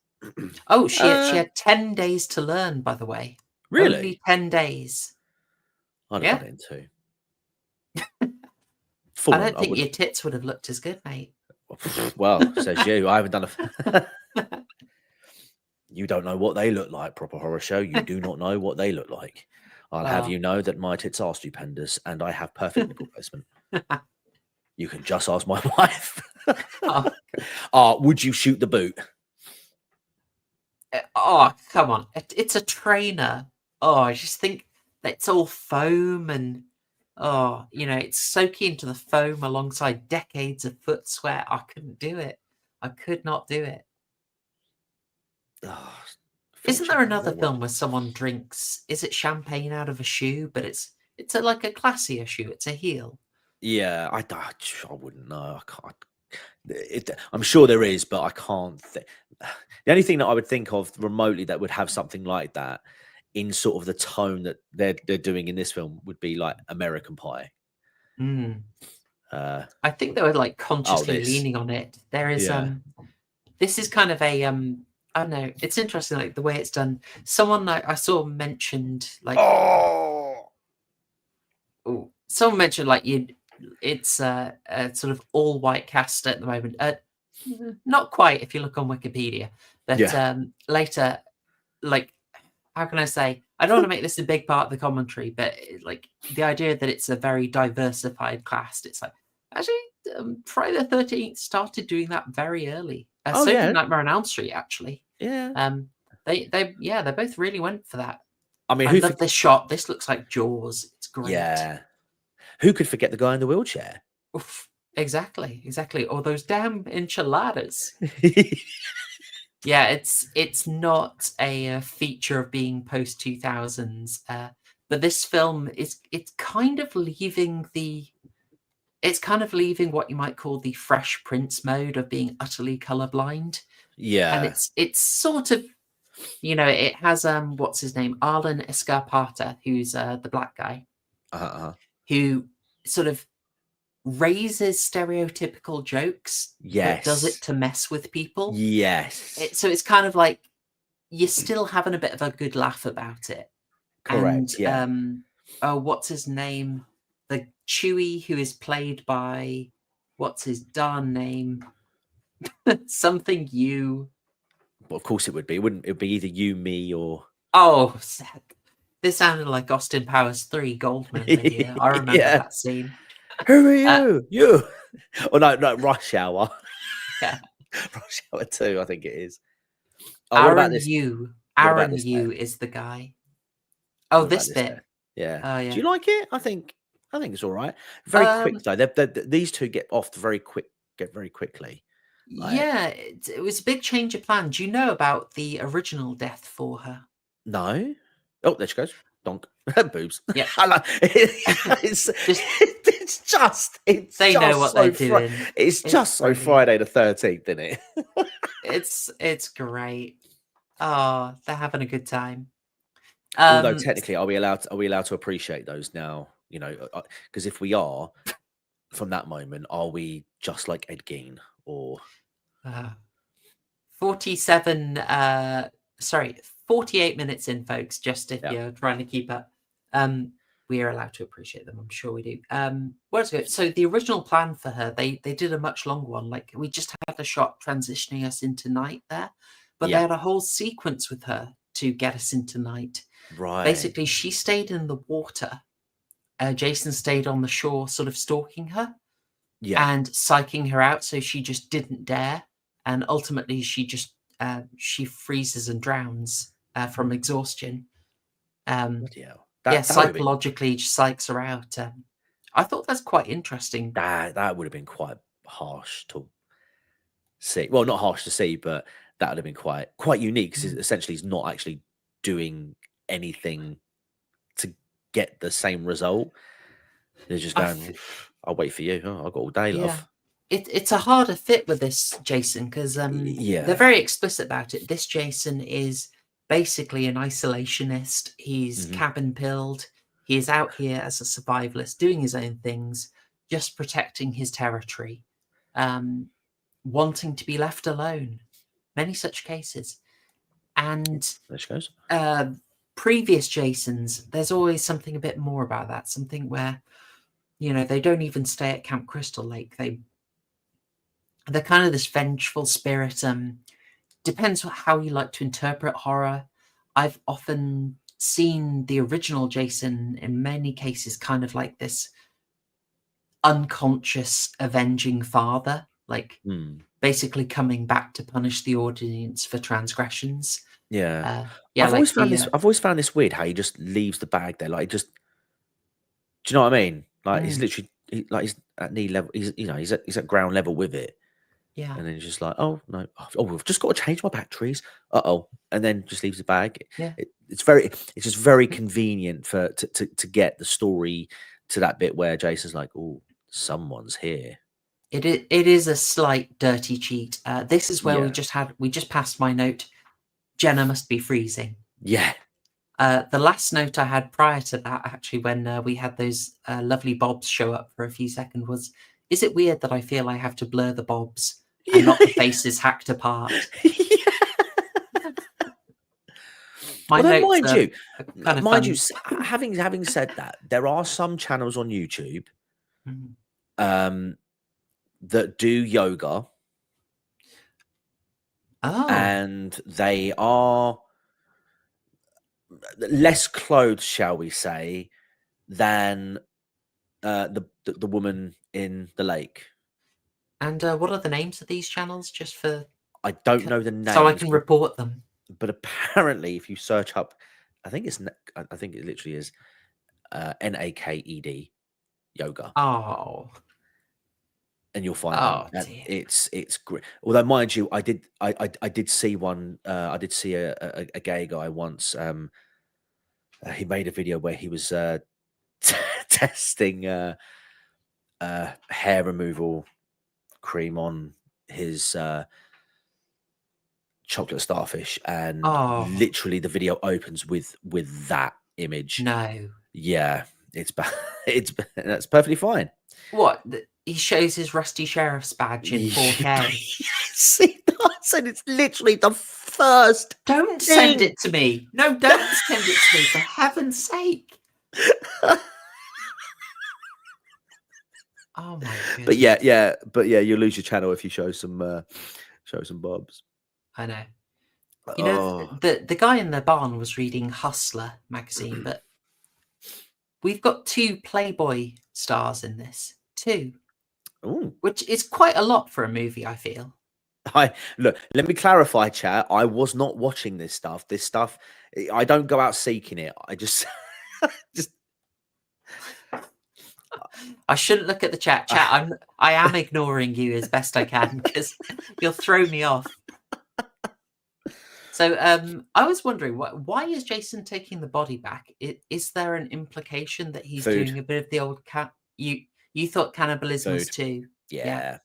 Oh, she had 10 days to learn, by the way. Really? Only 10 days. I'd have done it in 2. I don't think your tits would have looked as good, mate. Well, says you. I haven't done a. You don't know what they look like, Proper Horror Show. You do not know what they look like. I'll have you know that my tits are stupendous and I have perfect nipple placement. You can just ask my wife. Would you shoot the boot? Oh, come on. It's a trainer. Oh, I just think that it's all foam and, oh, it's soaking into the foam alongside decades of foot sweat. I couldn't do it. I could not do it. Oh, Isn't there fortunately, another what? film where someone drinks, is it champagne out of a shoe, but it's like a classier shoe. It's a heel. Yeah, I wouldn't know. I can't. I'm sure there is, but I can't. The only thing that I would think of remotely that would have something like that in sort of the tone that they're doing in this film would be like American Pie. Mm. Uh, I think they were like oh, consciously this. leaning on it. There is Yeah. this is kind of a I don't know, it's interesting like the way it's done. Someone I saw mentioned like Oh. someone mentioned like it's a sort of all white cast at the moment. Not quite if you look on Wikipedia, but Yeah. later, like, how can I say? I don't want to make this a big part of the commentary, but like the idea that it's a very diversified cast, it's like actually Friday the 13th started doing that very early. Oh So did yeah. Nightmare on Elm Street actually. Yeah. Um, they both really went for that. I mean, I love this shot. This looks like Jaws. It's great. Yeah. Who could forget the guy in the wheelchair? Oof, exactly. Or those damn enchiladas. Yeah, it's not a feature of being post 2000s, but this film is it's kind of leaving what you might call the Fresh Prince mode of being utterly colorblind, and Yeah. it's sort of it has what's his name, Arlen Escarpata, who's the black guy Uh-huh. who sort of raises stereotypical jokes but does it Yes. to mess with people. Yes. So it's kind of like you're still having a bit of a good laugh about it. And Correct. Yeah. oh, what's his name? The Chewie who is played by what's his darn name? Something you. Well, of course it would be. It would be either you, me, or Oh, this sounded like Austin Powers 3 Goldman video. I remember yeah. that scene. Who are Uh, you? You. Oh no, Rush Hour. yeah, Rush Hour 2, I think it is. Oh, what about Aaron this? Yu. What about Aaron this there? Yu is the guy. Oh, What about this this bit. there? Yeah. Oh Do yeah. you like it? I think it's all right. Very quick Um, though. These two get very quickly. Like yeah, it was a big change of plan. Do you know about the original death for her? no. Oh, there she goes. Donk. Boobs. Yeah, I like it's just it's they know just what they're so doing. it's It's just so brilliant. Friday the 13th, isn't it? It's great. Oh, they're having a good time. Although Um, technically, are we allowed to appreciate those now? You know, because if we are, from that moment, are we just like Ed Gein or? uh, 47 sorry, 48 minutes in, folks, just if Yeah, you're trying to keep up. Um, we are allowed to appreciate them, I'm sure we do. Where's it go? So the original plan for her, they did a much longer one. Like we just had a shot transitioning us into night there, but they yeah, had a whole sequence with her to get us into night. right, Basically, she stayed in the water. Jason stayed on the shore, sort of stalking her yeah. and psyching her out, so she just didn't dare. And ultimately, she freezes and drowns from exhaustion. Bloody hell. Yeah, That would have been psychologically just psychs her out. I thought that's quite interesting. that would have been quite harsh to see. Well, not harsh to see, but that would have been quite unique. 'Cause Mm. essentially, he's not actually doing anything to get the same result. They're just I going, f- "I'll wait for you. Oh, I've got all day, yeah, love." it's a harder fit with this Jason because they're Yeah. very explicit about it. This Jason is basically an isolationist. He's Mhm. cabin pilled. He is out here as a survivalist, doing his own things, just protecting his territory, um, wanting to be left alone. Many such cases. And There she goes. uh, previous Jasons, there's always something a bit more about that. Something where they don't even stay at Camp Crystal Lake. They're kind of this vengeful spirit. Depends how you like to interpret horror. I've often seen the original Jason in many cases kind of like this unconscious avenging father, like Mm. basically coming back to punish the audience for transgressions. Yeah. Yeah, like I've always found this weird how he just leaves the bag there. Like, he just do you know what I mean? Like, he's literally like, he's at knee level. He's at ground level with it, yeah, and then he's just like, "Oh, no. Oh, we've just got to change my batteries. Uh-oh." And then just leaves the bag. yeah. It's just very convenient for to get the story to that bit where Jason's like, "Oh, someone's here." It is a slight dirty cheat. This is where Yeah. we just passed my note. Jenna must be freezing. Yeah. The last note I had prior to that, actually, when we had those lovely bobs show up for a few seconds, was: is it weird that I feel I have to blur the bobs and Yeah. not the faces hacked apart? Yeah. My Although, notes are kind of mind you, fun. having said that, there are some channels on YouTube Mm. um, that do yoga, Oh, and they are less clothed, shall we say, than the woman in the lake. and what are the names of these channels? Just for I don't know the so I names, can report them. but apparently, if you search up, I think it literally is NAKED yoga, Oh, and you'll find them. oh And dear. it's great. Although, mind you, I did see one. I did see a gay guy once. He made a video where he was testing hair removal cream on his chocolate starfish, and Oh literally the video opens with that image. no. Yeah, that's perfectly fine. What? He shows his rusty sheriff's badge in 4K. See, I said it's literally the first Don't send thing. it to me. No, don't send it to me, for heaven's sake. Oh my But goodness. you lose your channel if you show some bobs. I know. You know, Oh, the guy in the barn was reading Hustler magazine, but we've got 2 Playboy stars in this. 2, ooh. which is quite a lot for a movie, I feel. I look. Let me clarify, chat. I was not watching this stuff. This stuff, I don't go out seeking it. I just, just. I shouldn't look at the chat. I am ignoring you as best I can because you'll throw me off. So I was wondering, why is Jason taking the body back? Is there an implication that he's Food, doing a bit of the old cat? You thought cannibalism was food. too? Yeah. Yeah,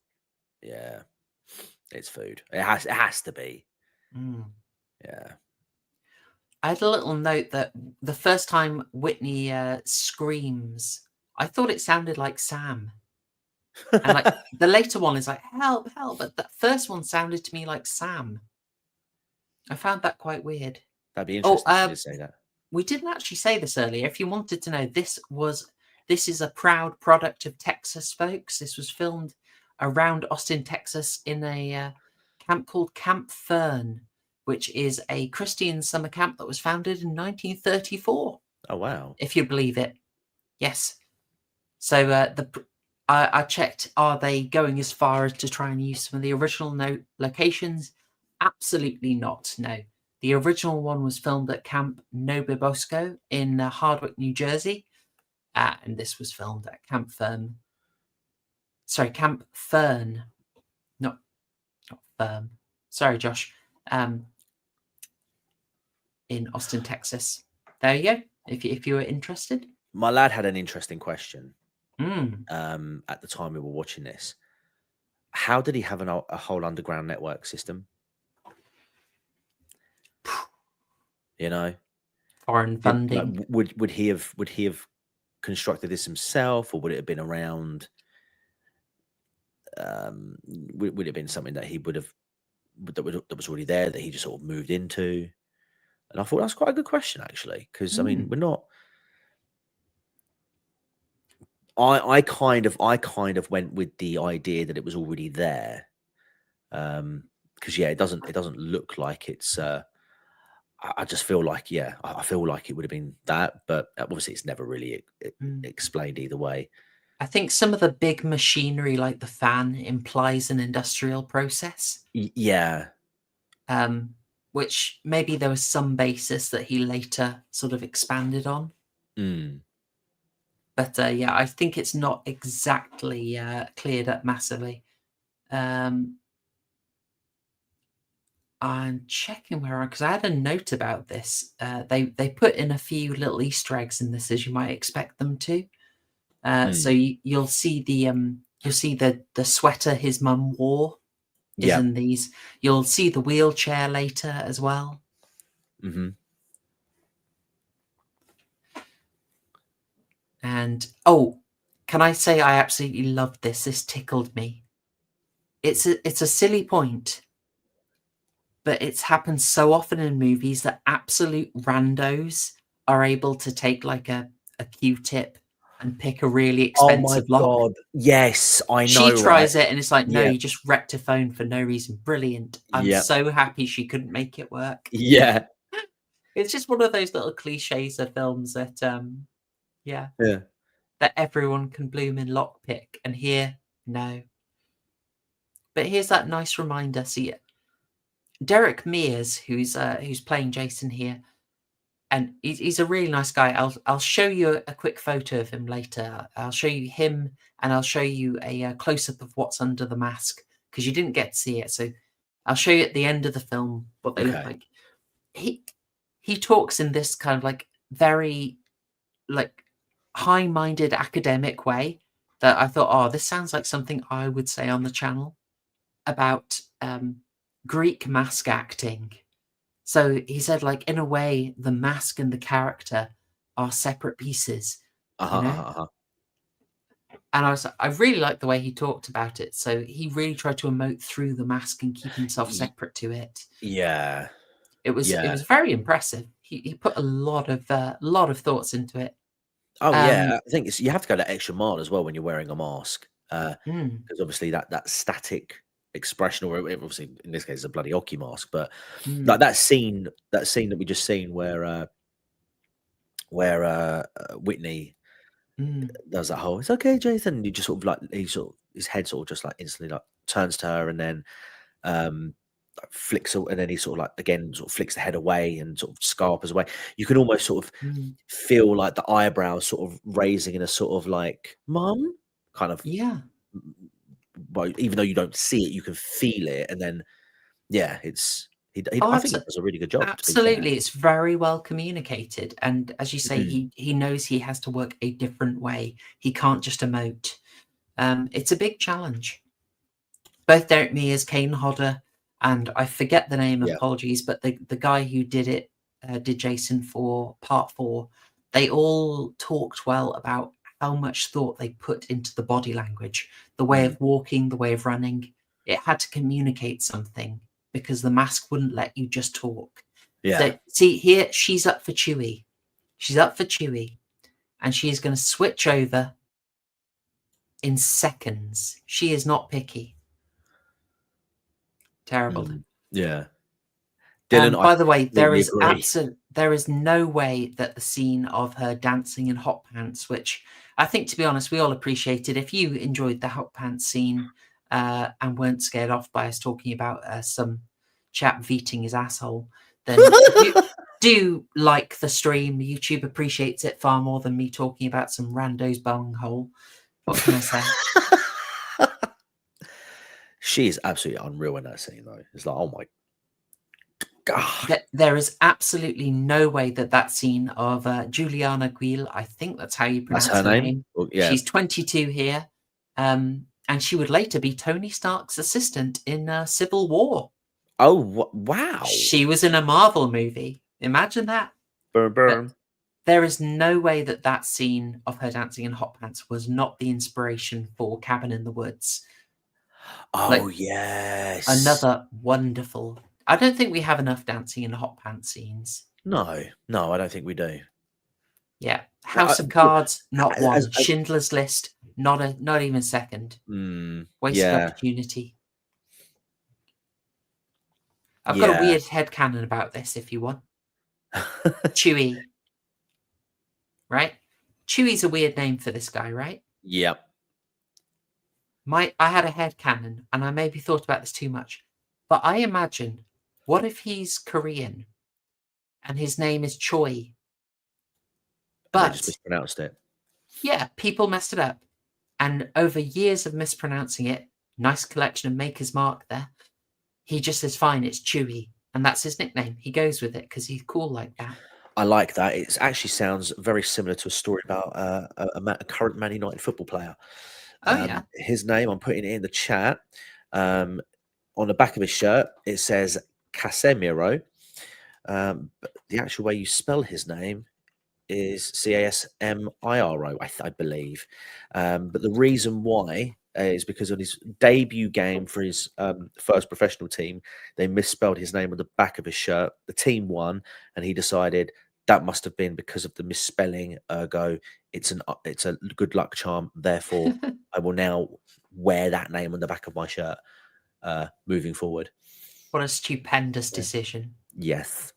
yeah. It's food. It has to be. Mm. Yeah. I had a little note that the first time Whitney screams, I thought it sounded like Sam, and like the later one is like help, help, but that first one sounded to me like Sam. I found that quite weird. That'd be Oh, interesting if you did say that. we didn't actually say this earlier. If you wanted to know, this is a proud product of Texas, folks. This was filmed around Austin, Texas, in a camp called Camp Fern, which is a Christian summer camp that was founded in 1934, Oh wow. if you believe it. Yes. So I checked, are they going as far as to try and use some of the original locations? Absolutely not. No. The original one was filmed at Camp Nobibosco in Hardwick, New Jersey. And this was filmed at Camp Fern. Sorry, Camp Fern. Not Firm. Sorry, Josh. In Austin, Texas. There you go. If you were interested. My lad had an interesting question. Mm. At the time we were watching this, how did he have a whole underground network system? You know, Foreign funding. would he have constructed this himself, or would it have been around? Would it have been something that he would have that was already there that he just sort of moved into? And I thought that's quite a good question actually, because I mean Mm. we're not. I kind of went with the idea that it was already there, because yeah, it doesn't look like it's. I just feel like I feel like it would have been that, but obviously it's never really Mm. explained either way. I think some of the big machinery, like the fan, implies an industrial process. Yeah, Um, which maybe there was some basis that he later sort of expanded on. Mm. But yeah, I think it's not exactly cleared up massively. I'm checking where, because I had a note about this. They put in a few little Easter eggs in this, as you might expect them to. So you'll see the sweater his mum wore is in these. You'll see the wheelchair later as well. Mm-hmm. And oh, can I say I absolutely loved this? This tickled me. It's a silly point, but it's happened so often in movies that absolute randos are able to take like a Q-tip and pick a really Oh my expensive lock. god! Yes, I She know, right? tries it and it's like, no, Yeah, you just wrecked a phone for no reason. Brilliant. I'm yeah, so happy she couldn't make it work. yeah, It's just one of those little cliches of films that yeah, yeah. that everyone can bloom in lockpick, and here, no. But here's that nice reminder. See, Derek Mears, who's playing Jason here, and he's a really nice guy. I'll show you a quick photo of him later. I'll show you him, and I'll show you a close up of what's under the mask because you didn't get to see it. So I'll show you at the end of the film what they look Okay. like. He talks in this kind of like very like high-minded academic way that I thought, oh, this sounds like something I would say on the channel about Greek mask acting. So he said, like, in a way, the mask and the character are separate pieces, Uh-huh, you know? uh-huh, uh-huh. And I really liked the way he talked about it. So he really tried to emote through the mask and keep himself Y- separate to it. Yeah, It yeah. was very impressive. He put a lot of thoughts into it. Oh Um, yeah, I think you have to go that extra mile as well when you're wearing a mask, mm, because obviously that static expression, or obviously in this case it's a bloody hockey mask, but like mm, that scene that we just seen where Whitney mm, does that whole "It's okay, Jason," and you just sort of like his head sort of just like instantly like turns to her, and then um and then he sort of like again sort of flicks the head away and sort of scarpers away. You can almost sort of mm. feel like the eyebrows sort of raising in a sort of like mum kind of, Yeah. well, even though you don't see it, you can feel it, and then yeah, Oh, I think he does a really good job, to be fair. absolutely. It's very well communicated. And as you say, Mm, he knows he has to work a different way. He can't just emote. It's a big challenge. Both Derek Mears, Kane Hodder, and I forget the name, yeah, apologies, but the guy who did it, did Jason for part 4, they all talked well about how much thought they put into the body language, the way mm, of walking, the way of running. It had to communicate something because the mask wouldn't let you just talk. yeah. So see here, she's up for Chewie. She's up for Chewie, and she is going to switch over in seconds. She is not picky. Terrible. Mm, yeah. Dylan, I By the way, completely agree. there is no way that the scene of her dancing in hot pants, which I think, to be honest, we all appreciated. If you enjoyed the hot pants scene and weren't scared off by us talking about some chap veeting his asshole, then do like the stream. YouTube appreciates it far more than me talking about some rando's bunghole. What can I say? She is absolutely unreal in that scene, though. It's like, oh my god, There is absolutely no way that that scene of Juliana Guil, I think that's how you that's pronounce her her name? name. Well, yeah. She's 22 here, and she would later be Tony Stark's assistant in Civil War. Oh, wow. She was in a Marvel movie. Imagine that. Burn, But burn. there is no way that that scene of her dancing in hot pants was not the inspiration for Cabin in the Woods. Oh, Like yes. another wonderful. I don't think we have enough dancing in hot pants scenes. No, no, I don't think we do. Yeah. Uh, House of Cards, not as one. Schindler's List, not even second. Wasted yeah, opportunity. I've got a yeah. weird headcanon about this if you want. Chewie, right? Chewie's a weird name for this guy, right? Yep. I had a headcanon, and I maybe thought about this too much, but I imagine What if he's Korean and his name is Choi? And they just But mispronounced it. yeah, people messed it up. And over years of mispronouncing it, nice collection of Maker's Mark there, he just says, fine, it's Chewy. And that's his nickname. He goes with it because he's cool like that. I like that. It actually sounds very similar to a story about a current Man United football player. Oh, yeah. His name, I'm putting it in the chat. On the back of his shirt, it says Casemiro. But the actual way you spell his name is Casmiro, I believe. But the reason why is because on his debut game for his first professional team, they misspelled his name on the back of his shirt. The team won, and he decided that must have been because of the misspelling. Ergo, it's a good luck charm. Therefore, I will now wear that name on the back of my shirt moving forward. What a stupendous decision. Yes.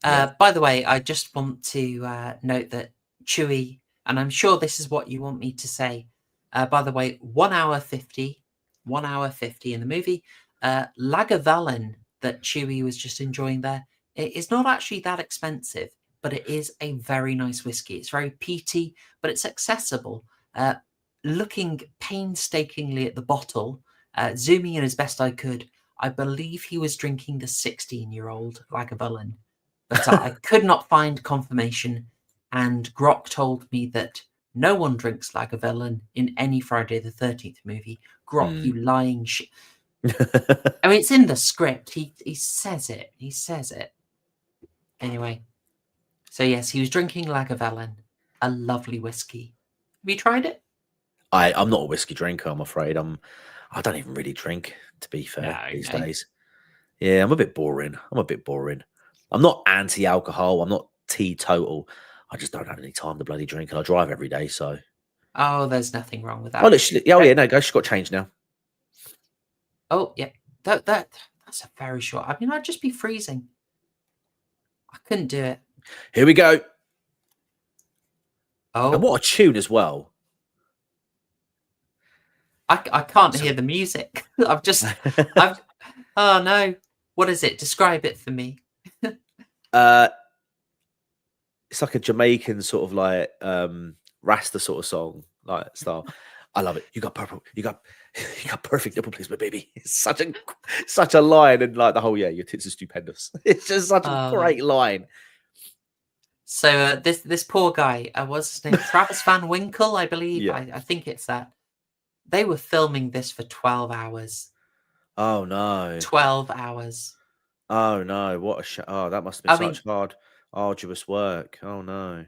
Yeah. By the way, I just want to note that Chewy, and I'm sure this is what you want me to say. By the way, 1 hour 50, 1 hour 50 in the movie. Lagavulin that Chewy was just enjoying there, it is not actually that expensive, but it is a very nice whiskey. It's very peaty, but it's accessible. Looking painstakingly at the bottle, zooming in as best I could, I believe he was drinking the 16-year-old Lagavulin. But I could not find confirmation, and Grok told me that no one drinks Lagavulin in any Friday the 13th movie. Grok, you lying shit. I mean, it's in the script. He says it. He says it. Anyway, so yes, he was drinking Lagavulin, a lovely whiskey. Have you tried it? I'm not a whiskey drinker, I'm afraid. I don't even really drink, to be fair, these Okay. days. Yeah, I'm a bit boring. I'm not anti-alcohol. I'm not teetotal. I just don't have any time to bloody drink, and I drive every day, so. Oh, there's nothing wrong with Oh, that. yeah, no, go. She's got change now. Oh, yeah. That's a very short. I mean, I'd just be freezing. I couldn't do it. Here we go. Oh, And what a tune as well. I can't hear the music. Oh no. What is it? Describe it for me. It's like a Jamaican sort of like Rasta sort of song, like style. I love it. You got perfect nipple placement, baby. It's such a line, and like the whole your tits are stupendous. It's just such a great line. So this poor guy, what's his name? Travis Van Winkle, I believe. Yeah. I think it's that. They were filming this for 12 hours. Oh no. 12 hours. Oh no, what a that must have been such hard, arduous work. Oh no.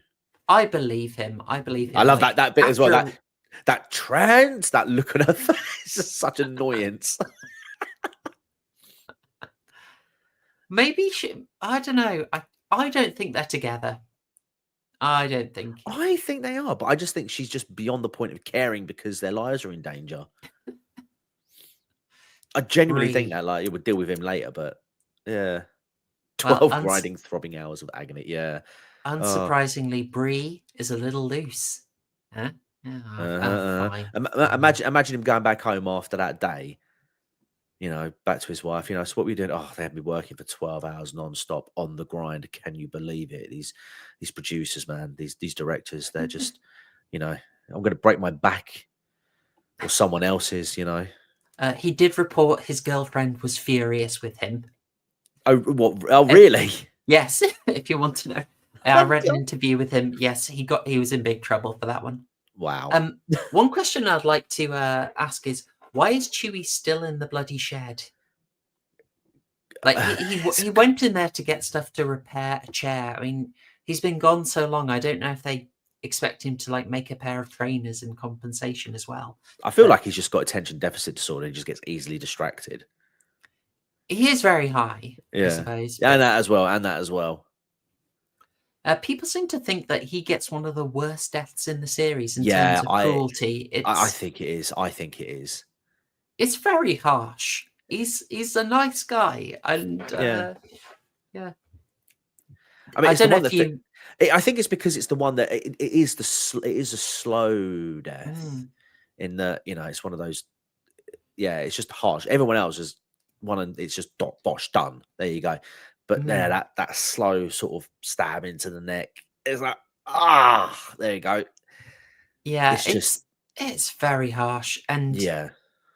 I believe him. I love that bit as well. That trance, that look on her face is such annoyance. Maybe I don't know. I don't think they're together. I don't think. I think they are, but I just think she's just beyond the point of caring because their lives are in danger. I genuinely think that it would deal with him later, but yeah. 12 grinding, throbbing hours of agony. Yeah. Unsurprisingly, Bree is a little loose. Huh? Fine. Imagine him going back home after that day. Back to his wife. So what we did? Oh, they had me working for 12 hours non-stop on the grind. Can you believe it? These producers, man, these directors, they're just, I'm going to break my back, or someone else's. He did report his girlfriend was furious with him. Oh, what? Oh, really? Yes. If you want to know, I read an interview with him. Yes, he was in big trouble for that one. Wow. One question I'd like to ask is, why is Chewie still in the bloody shed? Like he went in there to get stuff to repair a chair. I mean, he's been gone so long. I don't know if they expect him to make a pair of trainers in compensation as well. I feel like he's just got attention deficit disorder. He just gets easily distracted. He is very high, I suppose. Yeah, and that as well. People seem to think that he gets one of the worst deaths in the series in terms of cruelty. I think it is. It's very harsh. He's a nice guy, and yeah. I mean, I don't know if you. I think it's because it's the one that it is a slow death. In the it's one of those. Yeah, it's just harsh. Everyone else is one, and it's just bosh done. There you go. But there, that slow sort of stab into the neck is like, there you go. Yeah, It's just, it's very harsh, and yeah.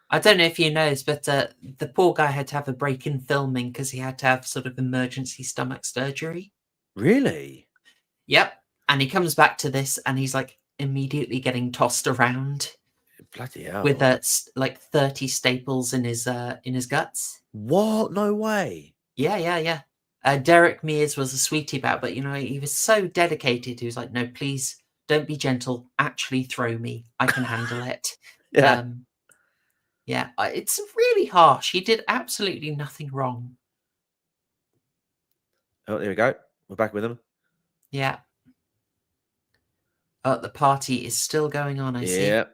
I don't know if you know, but the poor guy had to have a break in filming because he had to have sort of emergency stomach surgery. Really? Yep. And he comes back to this and he's like immediately getting tossed around Bloody with hell. like 30 staples in his guts. What? No way. Yeah. Derek Mears was a sweetie about, but he was so dedicated. He was like, "No, please don't be gentle. Actually, throw me. I can handle it." Yeah. Yeah, it's really harsh. He did absolutely nothing wrong. Oh, there we go. We're back with him. Yeah. Oh, the party is still going on, I see. Yeah.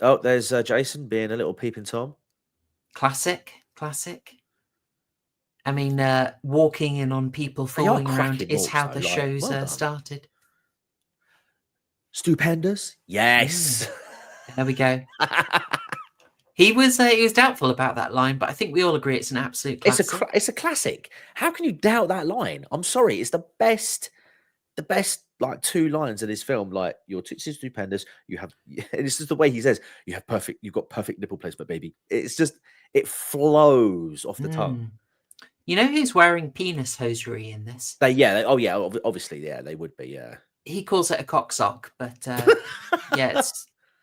Oh, there's Jason being a little peeping Tom. Classic. I mean, walking in on people They are falling around cracking is walks, how though. the Like, shows well done. started. Stupendous. Yes. There we go. He was doubtful about that line, but I think we all agree it's an absolute classic. It's a classic. How can you doubt that line? I'm sorry. It's the best like two lines of this film. Like, your tits is stupendous. You have, and this is the way he says, you've got perfect nipple placement, baby. It's just, it flows off the tongue. You know who's wearing penis hosiery in this? Obviously, yeah, they would be, yeah. He calls it a cock sock, but yeah,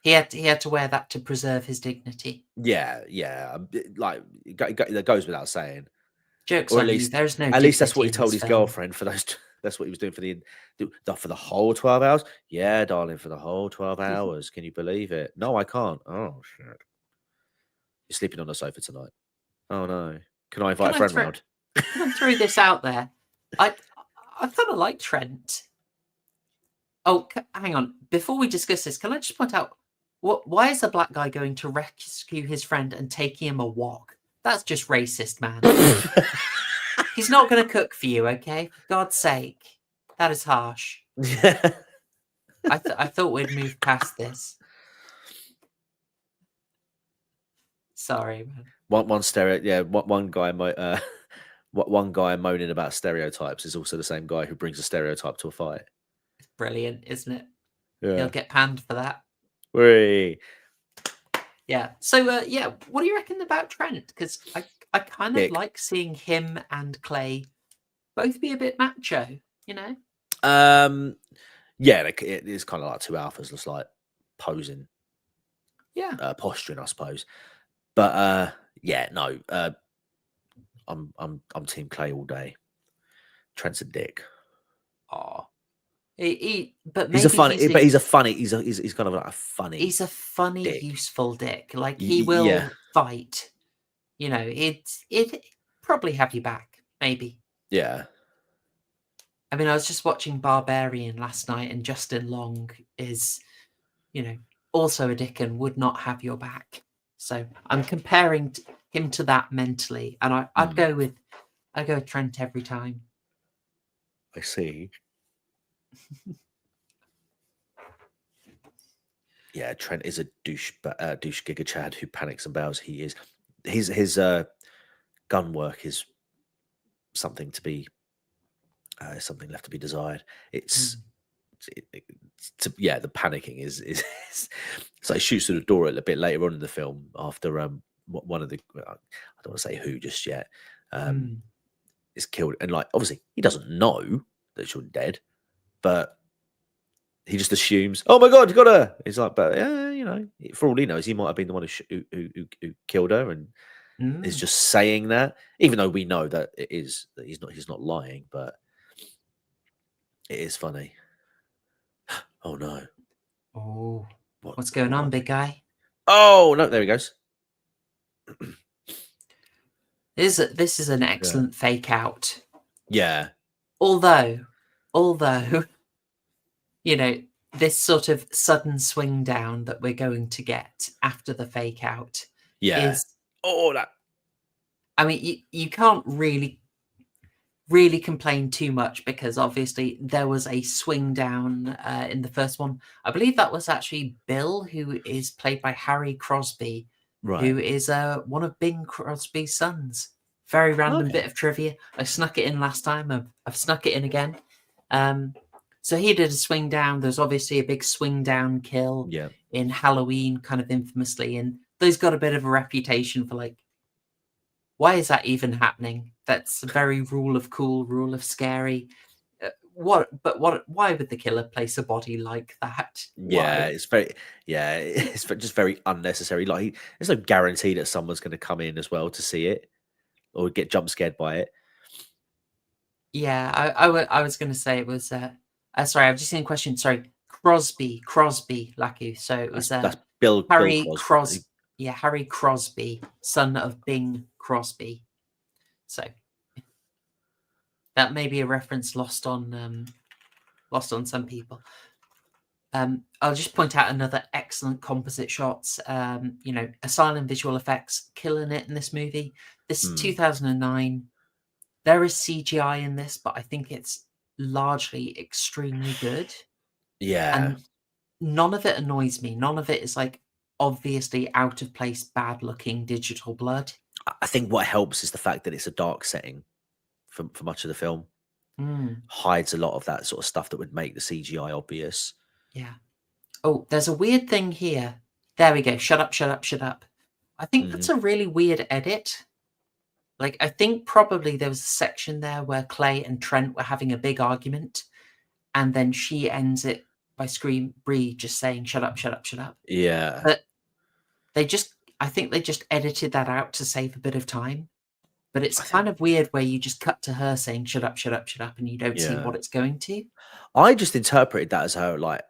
he had to wear that to preserve his dignity. Yeah. Like, that goes without saying. Jokes Or on you. There's no at least that's what he dignity in told this his film. girlfriend for those. That's what he was doing for the whole 12 hours. Yeah, darling, for the whole 12 hours. Can you believe it? No, I can't. Oh shit! You're sleeping on the sofa tonight. Oh no! Can I invite a friend round? Can I throw this out there? I kind of like Trent. Oh, hang on. Before we discuss this, can I just point out why is the black guy going to rescue his friend and taking him a walk? That's just racist, man. He's not going to cook for you, okay? For God's sake. That is harsh. Yeah. I thought we'd move past this. Sorry, man. One stereo. Yeah, one guy might. One guy moaning about stereotypes is also the same guy who brings a stereotype to a fight. It's brilliant, isn't it? Yeah. He'll get panned for that. Whee. Yeah. So, yeah, what do you reckon about Trent? Because I kind of like seeing him and Clay both be a bit macho, you know? Yeah, it is kind of like two alphas, just like posing. Yeah. Posturing, I suppose. But yeah, no. I'm Team Clay all day. Trent's a dick. Oh, but he's kind of like a funny. He's a funny, dick. Useful dick. Like, he will fight. You know, it probably have you back, maybe. Yeah. I mean, I was just watching Barbarian last night, and Justin Long is, also a dick and would not have your back. So I'm comparing him to that mentally, and I'd go with Trent every time. I see. Yeah, Trent is a douche giga Chad who panics and bows. He is. His gun work is something to be something left to be desired. It's the panicking is so he shoots through the door a bit later on in the film after one of the I don't want to say who just yet is killed, and like obviously he doesn't know that she's dead, but he just assumes, oh my god, you got her. He's like, but yeah, for all he knows, he might have been the one who killed her, and is just saying that, even though we know that he's not lying, but it is funny. Oh no. Oh, what's going on, big guy? Oh no, there he goes. This is an excellent fake out. Yeah. Although, this sort of sudden swing down that we're going to get after the fake out is... Oh, that... I mean, you can't really complain too much, because obviously there was a swing down in the first one. I believe that was actually Bill, who is played by Harry Crosby, right, who is one of Bing Crosby's sons. Very random Okay. bit of trivia. I snuck it in last time. I've snuck it in again. So he did a swing down. There's obviously a big swing down kill Yeah. in Halloween, kind of infamously, and those got a bit of a reputation for like, why is that even happening? That's a very rule of cool, rule of scary. Why would the killer place a body like that? Yeah, Why? it's very it's just very unnecessary. Like, there's no guarantee that someone's going to come in as well to see it or get jump scared by it. Yeah, I was going to say it was. Sorry, I've just seen a question. Sorry, Crosby Lackey. So it was That's Bill Harry Crosby. Yeah, Harry Crosby, son of Bing Crosby. So that may be a reference lost on some people. I'll just point out another excellent composite shots. Asylum visual effects killing it in this movie. This is 2009. There is CGI in this, but I think it's largely extremely good. Yeah, And none of it annoys me. None of it is like obviously out of place, bad looking digital blood. I think what helps is the fact that it's a dark setting for much of the film. Mm, Hides a lot of that sort of stuff that would make the CGI obvious. yeah. Oh, there's a weird thing here. There we go. Shut up, shut up, shut up. I think Hmm. that's a really weird edit. Like, I think probably there was a section there where Clay and Trent were having a big argument, and then she ends it by Bree just saying, shut up, shut up, shut up. Yeah, But I think they just edited that out to save a bit of time. But it's I think. kind of weird where you just cut to her saying, shut up, shut up, shut up, and you don't see Yeah, what it's going to. I just interpreted that as her like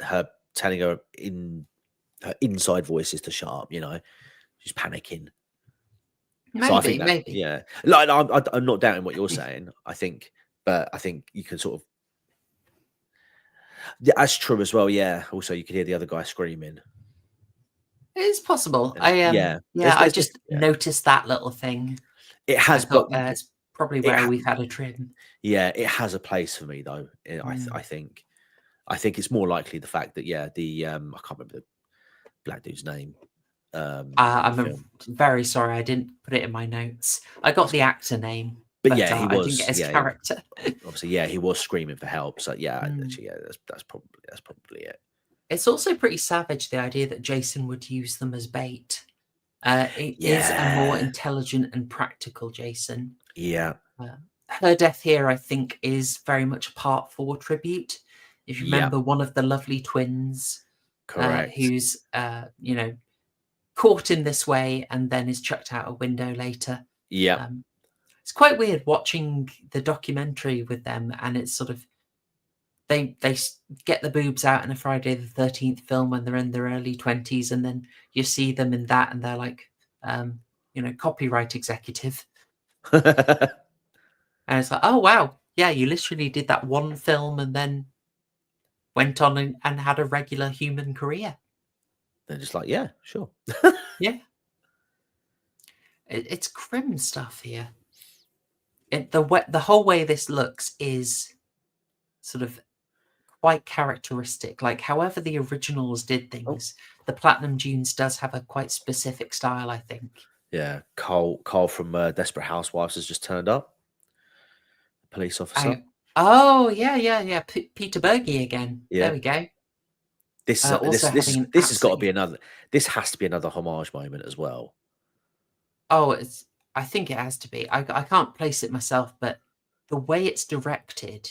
her telling her inside voices to shut up. She's panicking. So I think that, Maybe. yeah, like I'm not doubting what you're saying. But I think you can sort of, yeah, that's true as well. Yeah. Also, you could hear the other guy screaming. It's possible. Yeah, Yeah, I there's just yeah, noticed that little thing. it I has, but thought it's probably it where we've had a trim. yeah, it has a place for me though. Mm. I think it's more likely the fact that, yeah, the I can't remember the black dude's name in the film. Very sorry, I didn't put it in my notes. I got the actor name, But but yeah, he I didn't get was, his yeah, character. obviously, yeah, he was screaming for help. So yeah, Mm. actually, yeah, that's probably it. It's also pretty savage, the idea that Jason would use them as bait. It is a more Yeah, intelligent and practical Jason. yeah, Uh, Her death here, I think, is very much a part 4 tribute. If you yeah, remember, one of the lovely twins correct. who's, caught in this way and then is chucked out a window later. Yeah. Um, it's quite weird watching the documentary with them, and it's sort of they get the boobs out in a Friday the 13th film when they're in their early 20s, and then you see them in that, and they're like, copyright executive, and it's like, oh wow, yeah, you literally did that one film and then went on and had a regular human career. They're just like, yeah, sure. Yeah, it's grim stuff here. The whole way this looks is sort of quite characteristic. Like, however the originals did Oh, things, the Platinum Dunes does have a quite specific style, I think. yeah. Carl from Desperate Housewives has just turned up. Police officer. Oh yeah, yeah, yeah. Peter Berge again. There Yeah. we go. This Also having an this has got to be absolutely another. This has to be another homage moment as well. it's. I think it has to be. I can't place it myself, but the way it's directed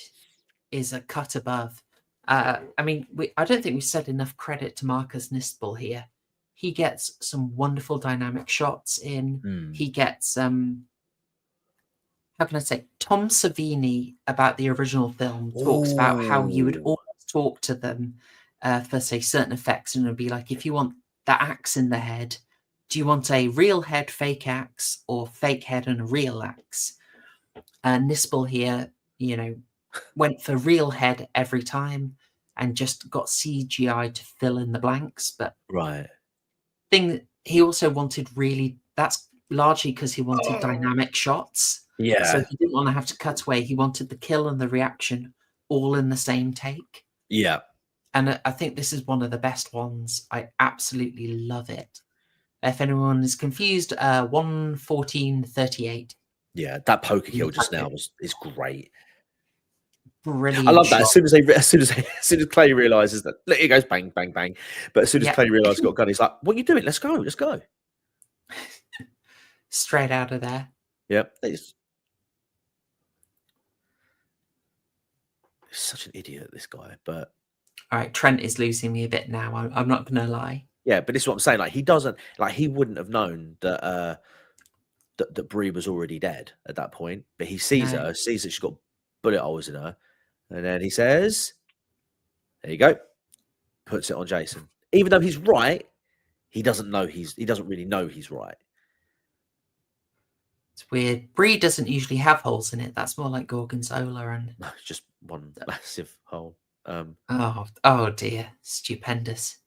is a cut above. I mean, I don't think we said enough credit to Marcus Nispel here. He gets some wonderful dynamic shots in. Mm. He gets how can I say, Tom Savini about the original film talks about how you would Oh, always talk to them for, say, certain effects, and it would be like, if you want the axe in the head, do you want a real head, fake axe, or fake head and a real axe? Nispel here, went for real head every time and just got CGI to fill in the blanks. But right. he also wanted that's largely because he wanted dynamic shots. So Yeah. he didn't want to have to cut away. He wanted the kill and the reaction all in the same take. Yeah. And I think this is one of the best ones. I absolutely love it. If anyone is confused, 1:14:38. Yeah, that poker kill just now is great. I Brilliant love that. shot. As soon as Clay realizes that, look, it goes bang, bang, bang. But as soon as Yep. Clay realizes he's got a gun, he's like, "What are you doing? Let's go, let's go." Straight out of there. Yep. He's such an idiot, this guy. But All right, Trent is losing me a bit now. I'm not going to lie. yeah, but this is what I'm saying. Like, he doesn't, like, he wouldn't have known that that Bree was already dead at that point. But he sees No. her, sees that she's got bullet holes in her, and then he says, "There you go." Puts it on Jason, even though he's right. He doesn't really know he's right. It's weird. Brie doesn't usually have holes in it. That's more like Gorgonzola and No, it's just one massive hole. oh dear, stupendous.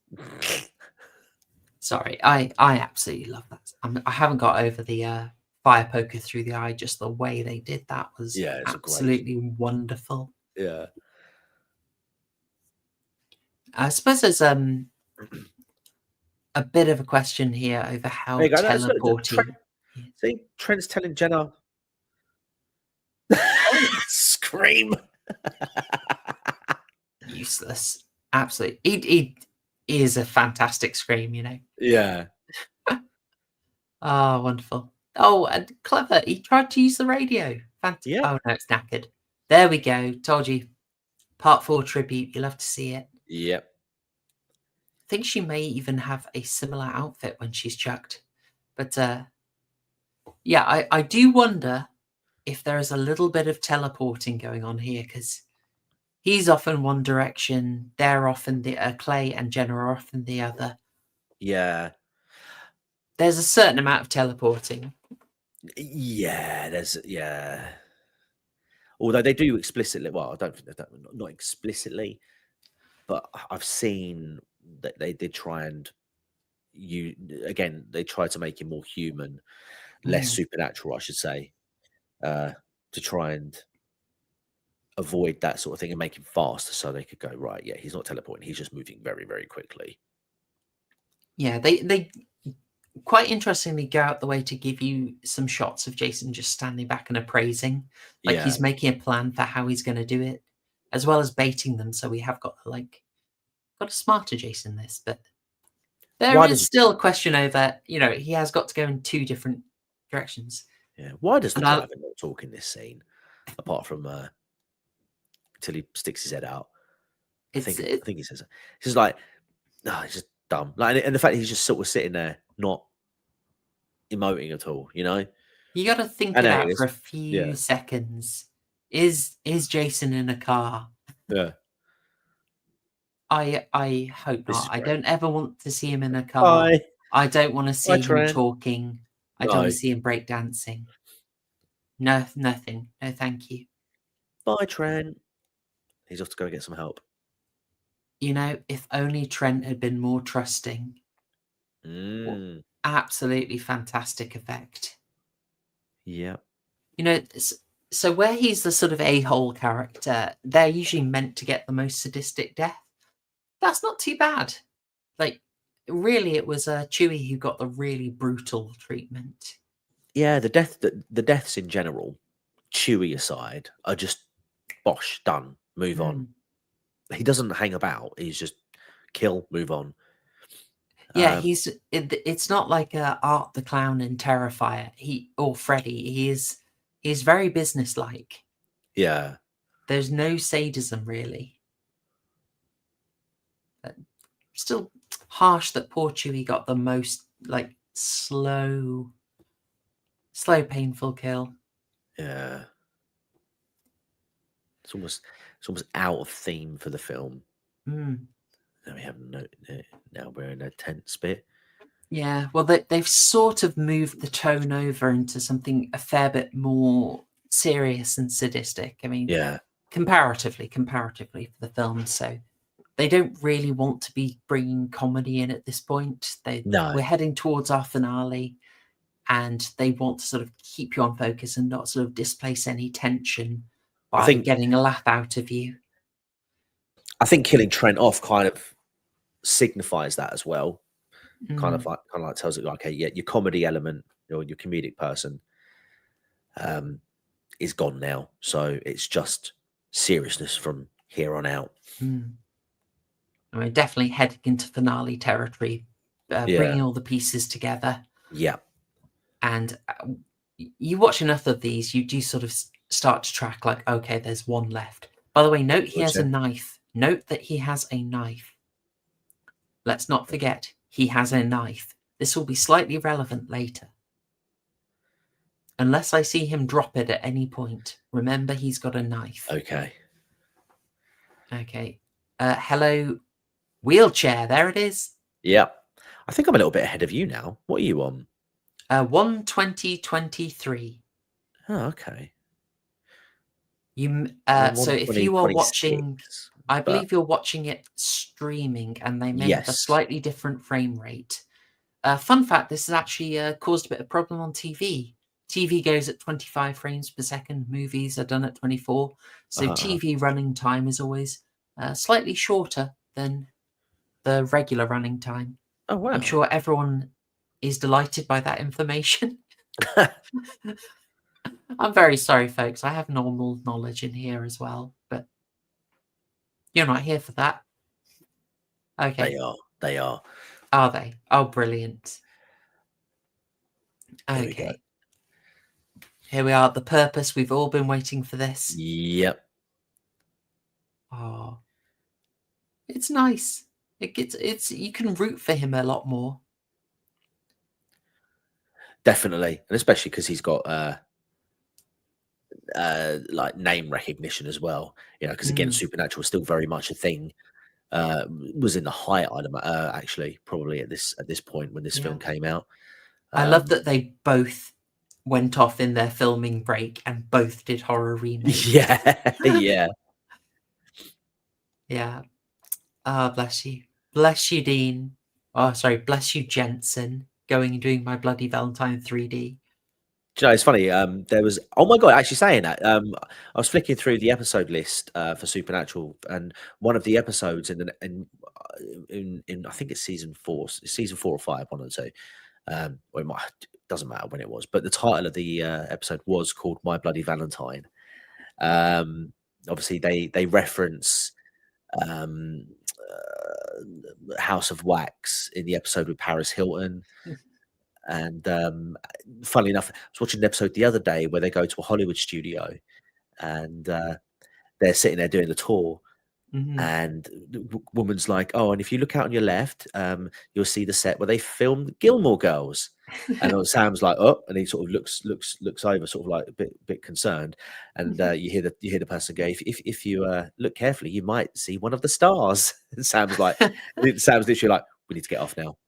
Sorry, I absolutely love that. I haven't got over the fire poker through the eye. Just the way they did that was it's absolutely wonderful. Yeah. I suppose there's a bit of a question here over how There you go. teleporting. See, Trent's telling Jenna, scream. Useless. Absolutely. It is a fantastic scream, you know. Yeah. Oh, wonderful. Oh, and clever. He tried to use the radio. Yeah. Oh, no, it's knackered. There we go. Told you. Part 4 tribute. You'll have to see it. Yep. I think she may even have a similar outfit when she's chucked. But yeah, I do wonder if there is a little bit of teleporting going on here, because he's off in one direction, they're off in the Clay and Jenna are off in the other. Yeah. There's a certain amount of teleporting. Yeah. Although they do explicitly, well, I don't think not explicitly, but I've seen that they did try and they tried to make him more human, less supernatural, I should say, to try and avoid that sort of thing and make him faster so they could go, right, yeah, he's not teleporting, he's just moving very, very quickly. Yeah, they quite interestingly go out the way to give you some shots of Jason just standing back and appraising. Like he's making a plan for how he's going to do it, as well as baiting them. So we have got a smarter Jason this, but there is still a question over, he has got to go in 2 different directions. Yeah. Why does the driver not talk in this scene? Apart from till he sticks his head out. I think he says it. It's just like, no, it's just dumb. Like, and the fact he's just sort of sitting there, not emoting at all, you know? You got to think it out for a few seconds. Is Jason in a car? Yeah. I hope not. I don't ever want to see him in a car. Bye. I don't want to see him Trent. talking. I don't want to see him breakdancing. No, nothing. No, thank you. Bye, Trent. He's off to go get some help. If only Trent had been more trusting. Absolutely fantastic effect. Yeah. So where he's the sort of a-hole character, they're usually meant to get the most sadistic death. That's not too bad. Like, really, it was Chewie who got the really brutal treatment. Yeah, the deaths in general, Chewie aside, are just bosh, done, move on. He doesn't hang about. He's just kill, move on. Yeah, it's not like Art the Clown and Terrifier. Or Freddy. He's very businesslike. Yeah. There's no sadism really. But still harsh that poor Chewie got the most slow, painful kill. Yeah. It's almost out of theme for the film. Now we have now we're in a tense bit. Yeah, well, they've sort of moved the tone over into something a fair bit more serious and sadistic. I mean, comparatively for the film, so they don't really want to be bringing comedy in at this point. We're heading towards our finale, and they want to sort of keep you on focus and not sort of displace any tension by getting a laugh out of you. I think killing Trent off kind of signifies that as well. Mm, kind of like tells it like, okay, yeah, your comedy element or your comedic person um, is gone now, so it's just seriousness from here on out. mm. I mean, definitely heading into finale territory, Yeah, bringing all the pieces together. yeah. And you watch enough of these, you do sort of start to track, like, okay, there's one left. By the way, note he has a Gotcha. knife. Note that he has a knife. Let's not forget, he has a knife. This will be slightly relevant later. Unless I see him drop it at any point, remember he's got a knife. Okay. Okay. Hello, wheelchair. There it is. Yeah. I think I'm a little bit ahead of you now. What are you on? 12023. Oh, okay. So I'm on if you are watching, 2026, I but believe you're watching it streaming, and they may have a yes. slightly different frame rate. Fun fact: this has actually caused a bit of problem on TV. TV goes at 25 frames per second. Movies are done at 24. So Uh-huh. TV running time is always slightly shorter than the regular running time. Oh, I'm wow. sure everyone is delighted by that information. I'm very sorry, folks. I have normal knowledge in here as well, but you're not here for that. They Okay. are. They are. Are they? Oh, brilliant. Here we go. Okay. Here we are at the purpose. We've all been waiting for this. Yep. Oh, it's nice. You can root for him a lot more. Definitely. And especially because he's got like name recognition as well. You know, because again, Mm, Supernatural is still very much a thing. Was in the height, actually, probably at this point when this yeah. film came out. I love Um, that they both went off in their filming break and both did horror remakes. yeah, yeah. Yeah. Ah, bless you. Bless you, Dean. Oh, sorry. Bless you, Jensen. Going and doing My Bloody Valentine 3D. Do you know, it's funny. There was, oh my god, actually saying that. I was flicking through the episode list for Supernatural, and one of the episodes in I think it's season 4 or 5, one or two. Or it might, doesn't matter when it was, but the title of the episode was called My Bloody Valentine. Obviously, they reference um, House of Wax in the episode with Paris Hilton. And funnily enough, I was watching an episode the other day where they go to a Hollywood studio and they're sitting there doing the tour. Mhm. And the woman's like, "Oh, and if you look out on your left, you'll see the set where they filmed Gilmore Girls." And Sam's like, "Oh," and he sort of looks over, sort of like a bit concerned. And you hear the person go, "If you look carefully, you might see one of the stars." And Sam's literally like, "We need to get off now."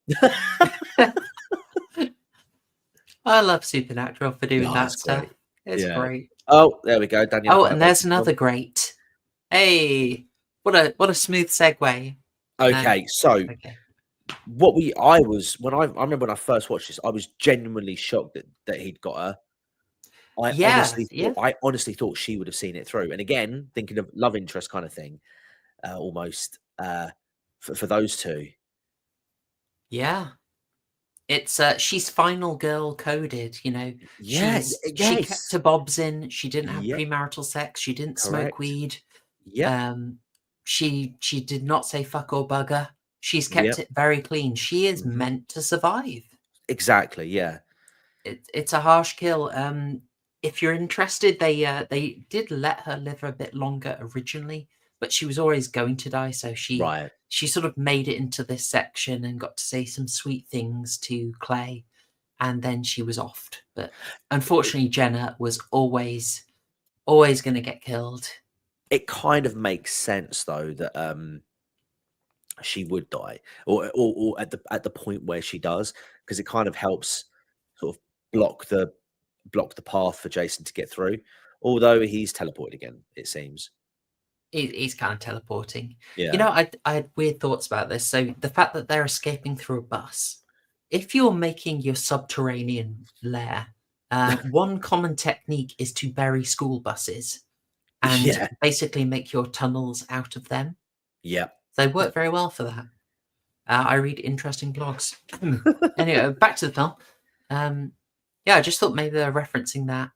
I love Supernatural for doing Oh, that that's stuff. great. It's Yeah. great. Oh, there we go. Danielle Oh, Pipe and there's opens the door. another great. Hey, what a smooth segue. And Okay, so okay. I was when I remember when I first watched this, I was genuinely shocked that he'd got her. Yeah, yeah, I honestly thought she would have seen it through. And again, thinking of love interest kind of thing, almost for those two. yeah. It's she's final girl coded, you know. Yeah, She kept yes. her bobs in, she didn't have Yep, premarital sex, she didn't smoke correct. weed. Yep, Um she did not say fuck or bugger. She's kept yep. it very clean. She is Hmm. meant to survive. Exactly. Yeah. It's a harsh kill. If you're interested, they did let her live a bit longer originally, but she was always going to die, so Right. she sort of made it into this section and got to say some sweet things to Clay, and then she was offed. But It, unfortunately, Jenna was always going to get killed. it kind of makes sense though that she would die, or at the point where she does, because it kind of helps sort of block the path for Jason to get through. Although he's teleported again, it seems. He's kind of teleporting. You Yeah, know, I had weird thoughts about this. So the fact that they're escaping through a bus, if you're making your subterranean lair, one common technique is to bury school buses and yeah, basically make your tunnels out of them. yeah. They work very well for that. I read interesting blogs. Anyway, back to the film. Yeah, I just thought maybe they're referencing that.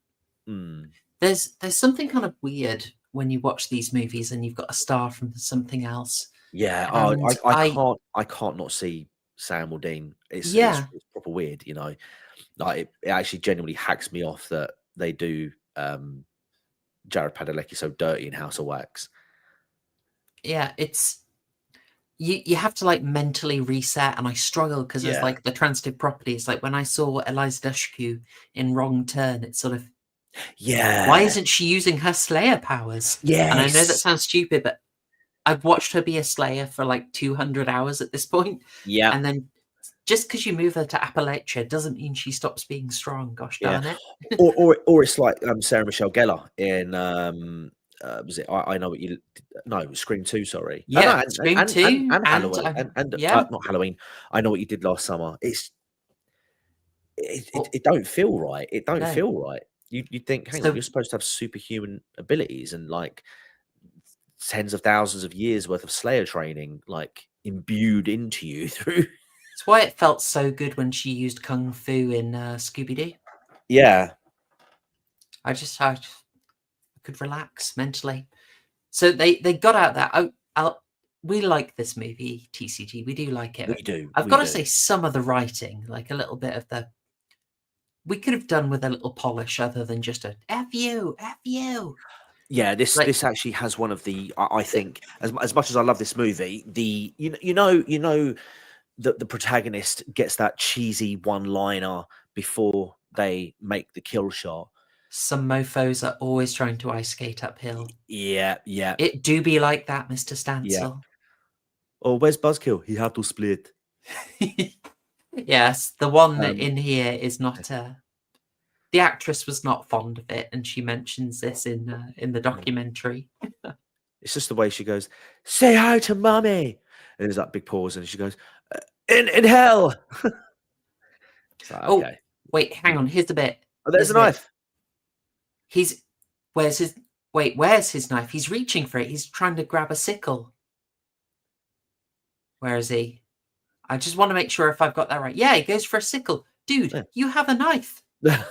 Mm. There's something kind of weird when you watch these movies and you've got a star from something else. Yeah. Oh, And I can't not see Sam or Dean. yeah, It's proper weird, you know. Like it actually genuinely hacks me off that they do Jared Padalecki so dirty in House of Wax. yeah, it's you have to like mentally reset, and I struggle because there's Yeah. like the transitive properties. Like when I saw Eliza Dushku in Wrong Turn, it's sort of why Yeah. isn't she using her Slayer powers? And I know that Yes. sounds stupid, but I've watched her be a Slayer for like 200 hours at this point, Yeah. and then just because you move her to Appalachia doesn't mean she stops being strong. Gosh Yeah. darn it! Or it's like Sarah Michelle Gellar in was it I know what you no Scream 2, sorry. Oh no, Yeah, Scream 2, and and Halloween and yeah, not Halloween. I Know What You Did Last Summer. oh, It don't feel right. It don't no. feel right. You think, hang on, So you're supposed to have superhuman abilities and like tens of thousands of years worth of Slayer training like imbued into you through. it's why it felt so good when she used kung fu in Scooby Doo. Yeah. I could relax mentally. So they got out that. We like this movie, TCG. We do like it. We do. I've We got to do. say, some of the writing, like a little bit of the, we could have done with a little polish other than just a F you, F you. Yeah, Like this actually has one of the I think as much as I love this movie, the you know that the protagonist gets that cheesy one-liner before they make the kill shot. some mofos are always trying to ice skate uphill. Yeah, yeah, It do be like that, Mr. yeah. Stansel. Oh, where's Buzzkill? He had to split. Yes, the one Um, in here is not. The actress was not fond of it, and she mentions this in the mm. documentary. It's just the way she goes, "Say hi to mummy," and there's that big pause, and she goes, In hell." It's like, Oh, okay. wait, hang on. Here's the bit. Oh, Here's there's a the bit. knife. He's where's his wait? Where's his knife? He's reaching for it. He's trying to grab a sickle. Where is he? I just want to make sure if I've got that right. Yeah, he goes for a sickle. Dude, you have a knife. Yeah.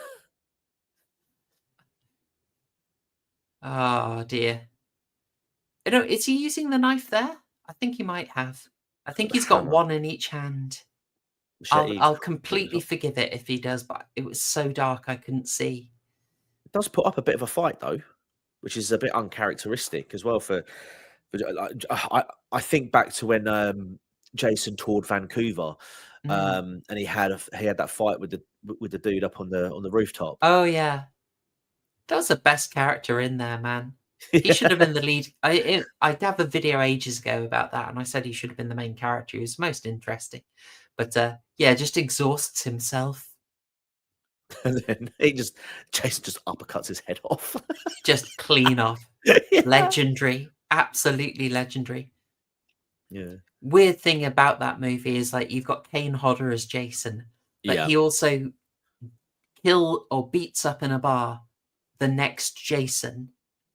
Oh dear. You know, is he using the knife there? I think he might have. I think The he's got hammer, one in each hand. machete. I'll Maybe completely not. forgive it if he does, but it was so dark I couldn't see. It does put up a bit of a fight though, which is a bit uncharacteristic as well for like, I think back to when Jason toured Vancouver, Mm. and he had that fight with the dude up on the rooftop. Oh yeah, that was the best character in there, man. He should have Yeah. been the lead. I have a video ages ago about that, and I said he should have been the main character. He was most interesting, but yeah, just exhausts himself. And then Jason just uppercuts his head off. Just clean off. Yeah. Legendary, absolutely legendary. Yeah. Weird thing about that movie is like you've got Kane Hodder as Jason, but Yeah. he also kill or beats up in a bar the next Jason,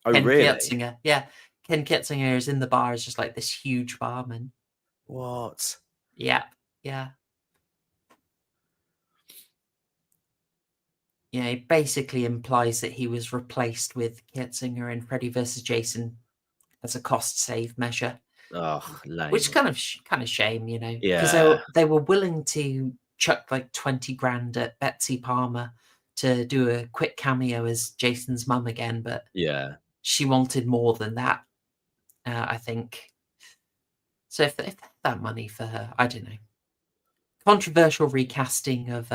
Oh, Ken really? Kietzinger. Yeah, Ken Kietzinger is in the bar as just like this huge barman. What? Yeah, yeah. Yeah, it basically implies that he was replaced with Kietzinger in Freddy versus Jason as a cost save measure, Oh, which lame. kind of shame, because Yeah. they were willing to chuck like 20 grand at Betsy Palmer to do a quick cameo as Jason's mum again, but Yeah. she wanted more than that, I think. So if they had that money for her, I don't know. Controversial recasting of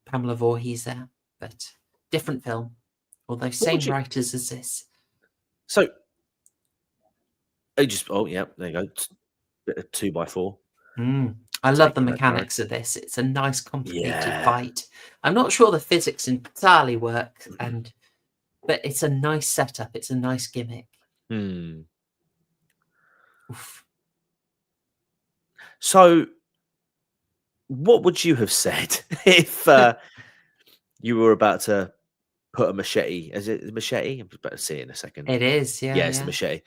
Pamela Voorhees there, but different film. Although What would same you writers as this. so yeah, there you go. Bit of 2x4. I love the Taking that charge. mechanics of this. It's a nice, complicated Yeah. fight. I'm not sure the physics entirely work, but it's a nice setup. It's a nice gimmick. Hmm. Oof. So, what would you have said if you were about to put a machete? Is it a machete? I'm about to see it in a second. It is, yeah, Yeah, it's the yeah. machete.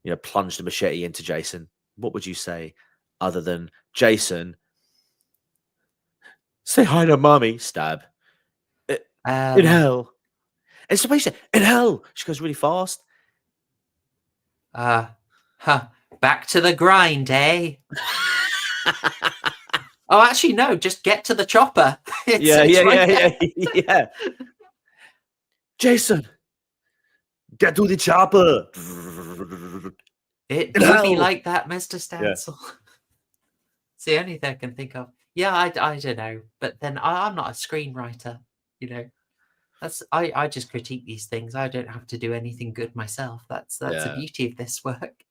You know, plunge the machete into Jason. what would you say other than Jason, say hi to mommy, stab, "I- in Um, hell." And so basically, in hell, she goes really fast. uh, huh, back to the grind, eh? Oh, actually, no, just get to the chopper. Yeah, It's yeah, right yeah, there. yeah, yeah. Jason, get to the chopper. It In do be hell. like that, Mr. Yeah, Stancil. It's the only thing I can think of. Yeah, I don't know. But then I'm not a screenwriter, you know. I just critique these things. I don't have to do anything good myself. That's the yeah. beauty of this work.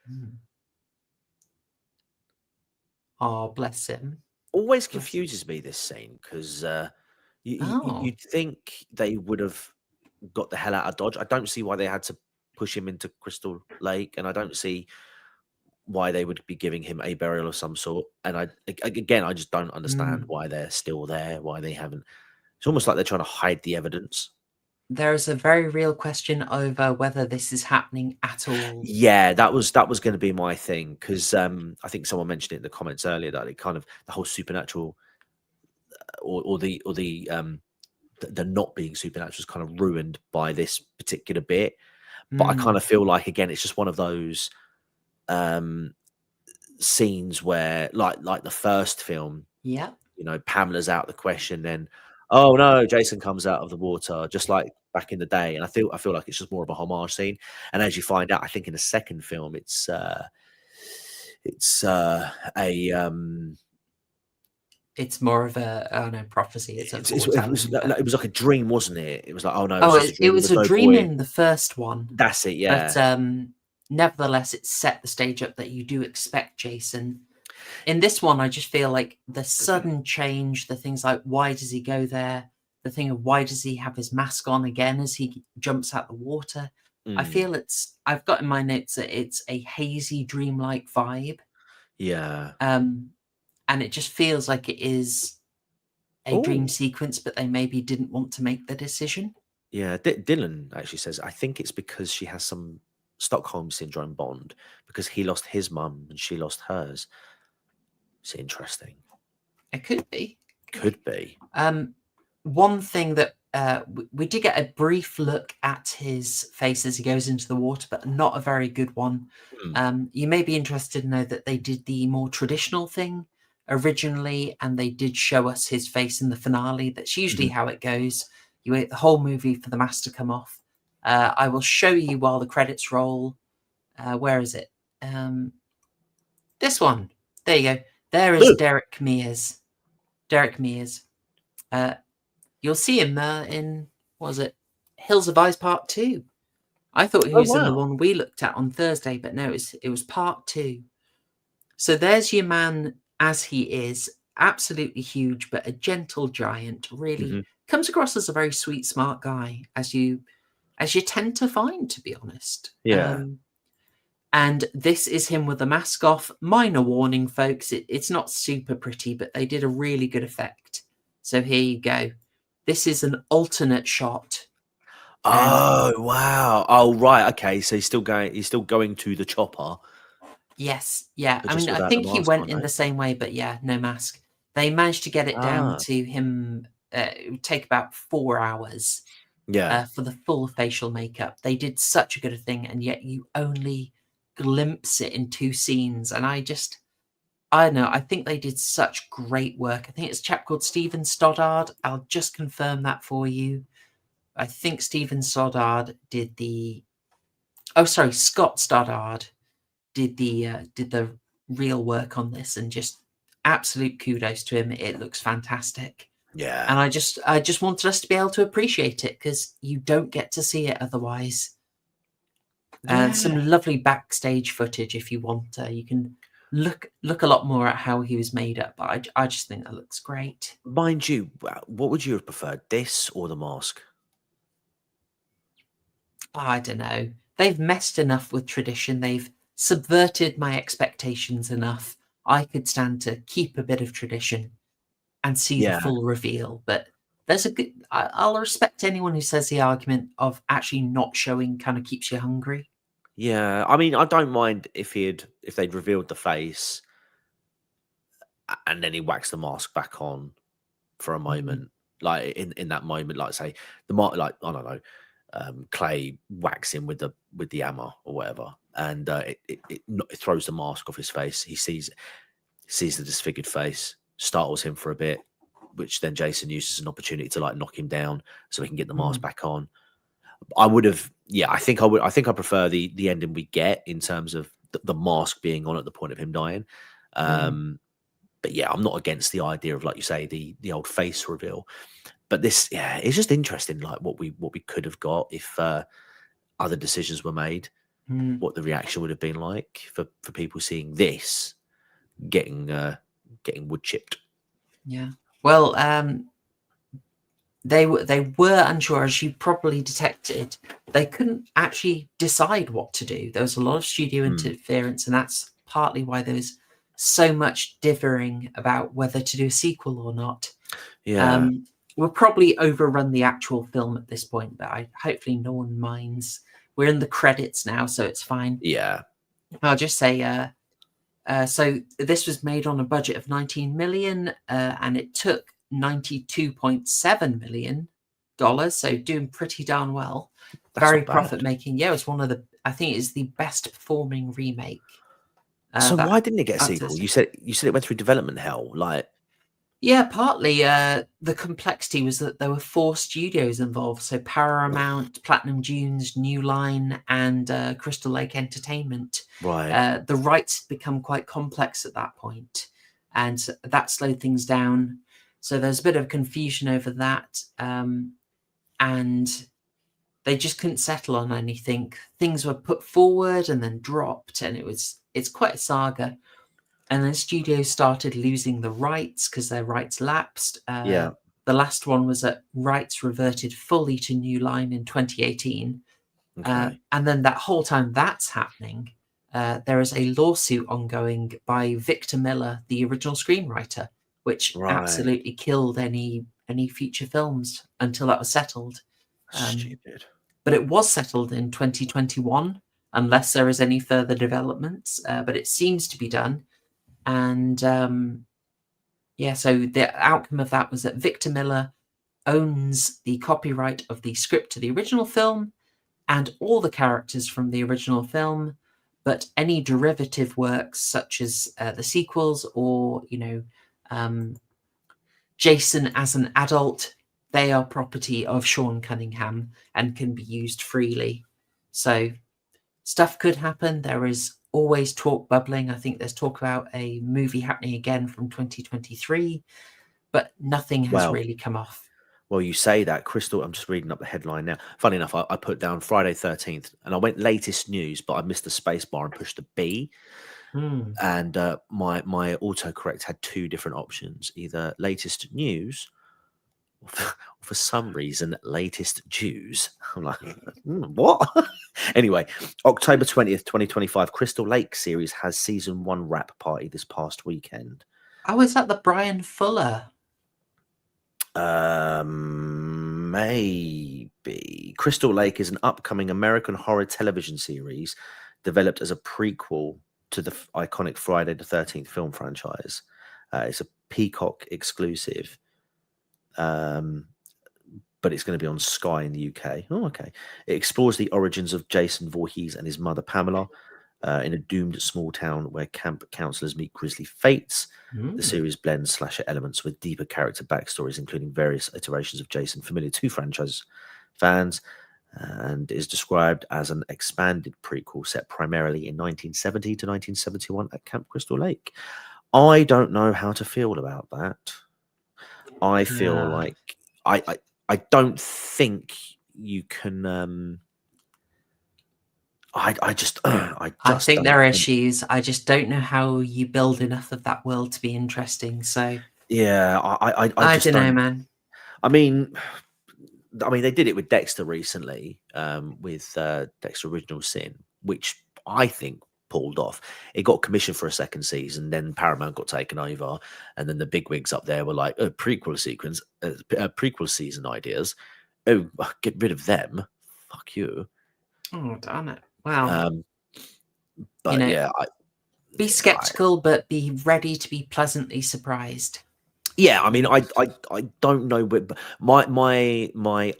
Mm. Oh, bless him. Always Bless him. confuses me, this scene, because Oh, you'd think they would have got the hell out of Dodge. I don't see why they had to push him into Crystal Lake, and I don't see why they would be giving him a burial of some sort. And again, I just don't understand mm. why they're still there, why they haven't. It's almost like they're trying to hide the evidence. There is a very real question over whether this is happening at all. Yeah, that was going to be my thing, because I think someone mentioned it in the comments earlier that it kind of the whole supernatural or the not being supernatural is kind of ruined by this particular bit. But I kind Mm. of feel like, again, it's just one of those um scenes where, like the first film, Yeah. Pamela's out the question, then oh no, Jason comes out of the water, just like back in the day. And I feel like it's just more of a homage scene. And as you find out, I think in the second film, it's a It's more of a, oh no, prophecy. It's a foretelling. But it was like a dream, wasn't it? It was like, oh no, it was oh, just a it dream. There was was a no dream boy. in the first one. That's it. But Yeah. nevertheless, it set the stage up that you do expect Jason. In this one, I just feel like the sudden change, the things like why does he go there, the thing of why does he have his mask on again as he jumps out the water. I Mm, feel I've got in my notes that it's a hazy, dreamlike vibe. yeah. Um, and it just feels like it is a dream Oh, sequence, but they maybe didn't want to make the decision. yeah. Dylan actually says, I think it's because she has some Stockholm syndrome bond, because he lost his mum and she lost hers. It's interesting. It could be. Could be. One thing that we did get a brief look at his face as he goes into the water, but not a very good one. Hmm. You may be interested to know that they did the more traditional thing originally, and they did show us his face in the finale. That's usually Mhm. how it goes. You wait the whole movie for the mask to come off. I will show you while the credits roll. Where is it? This one. There you go. There is Ugh. Derek Mears. Derek Mears. Uh, You'll see him in, what was it, Hills of Ice Part 2. I thought he Oh was in the wow. one we looked at on Thursday, but no, it was Part 2. So there's your man as he is, absolutely huge, but a gentle giant. Really Hmm. comes across as a very sweet, smart guy, as you tend to find, to be honest. Yeah. And this is him with the mask off. Minor warning, folks. It's not super pretty, but they did a really good effect. So here you go. This is an alternate shot. And Oh wow. Oh right. Okay. So He's still going to the chopper, yes, yeah. but I just mean, I without the think he mask went on, in no? the same way, but yeah, no mask. They managed to get it down Ah. to him. It would take about 4 hours Yeah. for the full facial makeup. They did such a good thing, and yet you only glimpse it in 2 scenes. And I don't know. I think they did such great work. I think it's a chap called Stephen Stoddard. I'll just confirm that for you. I think Stephen Stoddard did the. Oh, sorry, Scott Stoddard did the real work on this, and just absolute kudos to him. It looks fantastic, Yeah. and I just wanted us to be able to appreciate it because you don't get to see it otherwise. And Yeah. some lovely backstage footage if you want. You can look a lot more at how he was made up. But I just think that looks great. Mind you, what would you have preferred, this or the mask? I don't know. They've messed enough with tradition. They've subverted my expectations enough. I could stand to keep a bit of tradition and see the Yeah. full reveal. But there's a good. I'll respect anyone who says the argument of actually not showing kind of keeps you hungry. Yeah, I mean, I don't mind if they'd revealed the face and then he waxed the mask back on for a Mm, moment, like in that moment, like say like I don't know, Clay whacks him with the hammer or whatever, and it throws the mask off his face. He sees the disfigured face, startles him for a bit, which then Jason uses an opportunity to like knock him down so he can get the mask mm, back on. I would have, yeah, I think I would. I think I prefer the ending we get in terms of the mask being on at the point of him dying. mm, Um, but yeah, I'm not against the idea of, like you say, the old face reveal. But this, yeah, it's just interesting, like what we could have got if other decisions were made. mm, What the reaction would have been like for people seeing this getting wood chipped. yeah. Well, they were unsure, as you probably detected. They couldn't actually decide what to do. There was a lot of studio Hmm. interference, and that's partly why there was so much dithering about whether to do a sequel or not. Yeah, We'll probably overrun the actual film at this point, but hopefully no one minds. We're in the credits now, so it's fine. yeah, I'll just say, so this was made on a budget of 19 million, and it took 92.7 million dollars, so doing pretty darn well. that's Very not bad. profit making. Yeah, it's one of the. I think it's the best performing remake. So That why didn't it get a up to sequel? this. You said it went through development hell. Like, Yeah, partly the complexity was that there were 4 studios involved, so Paramount, Platinum Dunes, New Line, and Crystal Lake Entertainment. right, The rights had become quite complex at that point, and that slowed things down. So there's a bit of confusion over that, and they just couldn't settle on anything. Things were put forward and then dropped, and it's quite a saga. And then studios started losing the rights because their rights lapsed. yeah, The last one was that rights reverted fully to New Line in 2018. okay, And then that whole time that's happening, there is a lawsuit ongoing by Victor Miller, the original screenwriter, which right, absolutely killed any future films until that was settled. Um, stupid. but it was settled in 2021, unless there is any further developments. But it seems to be done. And yeah, so the outcome of that was that Victor Miller owns the copyright of the script to the original film and all the characters from the original film, but any derivative works such as the sequels or, um, Jason as an adult, they are property of Sean Cunningham and can be used freely. So stuff could happen. There is always talk bubbling. I think there's talk about a movie happening again from 2023, but nothing has Well, really come off. well, you say that, Crystal. I'm just reading up the headline now. Funny enough, I put down Friday 13th, and I went latest news, but I missed the space bar and pushed the B. Hmm. And my autocorrect had two different options: either latest news, or for some reason, latest Jews. I'm like, what? Anyway, October 20th, 2025, Crystal Lake series has season 1 wrap party this past weekend. Oh, is that the Brian Fuller? Maybe. Crystal Lake is an upcoming American horror television series developed as a prequel to the iconic Friday the 13th film franchise. It's a Peacock exclusive, um, but it's going to be on Sky in the UK. Oh, okay. It explores the origins of Jason Voorhees and his mother Pamela in a doomed small town where camp counselors meet grisly fates. The Hmm. series blends slasher elements with deeper character backstories, including various iterations of Jason familiar to franchise fans, and is described as an expanded prequel set primarily in 1970 to 1971 at Camp Crystal Lake. I don't know how to feel about that. I feel Yeah. like I don't think you can. I I just think don't there are think. issues. I just don't know how you build enough of that world to be interesting. So Yeah, I I just don't know, don't. man. I mean, they did it with Dexter recently, with Dexter Original Sin, which I think pulled off. It got commissioned for a second season, then Paramount got taken over, and then the bigwigs up there were like, "Oh, prequel sequence, prequel season ideas. Oh, get rid of them. Fuck you." Oh, darn it. Wow. Um, You but know, yeah, be skeptical, but be ready to be pleasantly surprised. yeah, I mean, I don't know, but my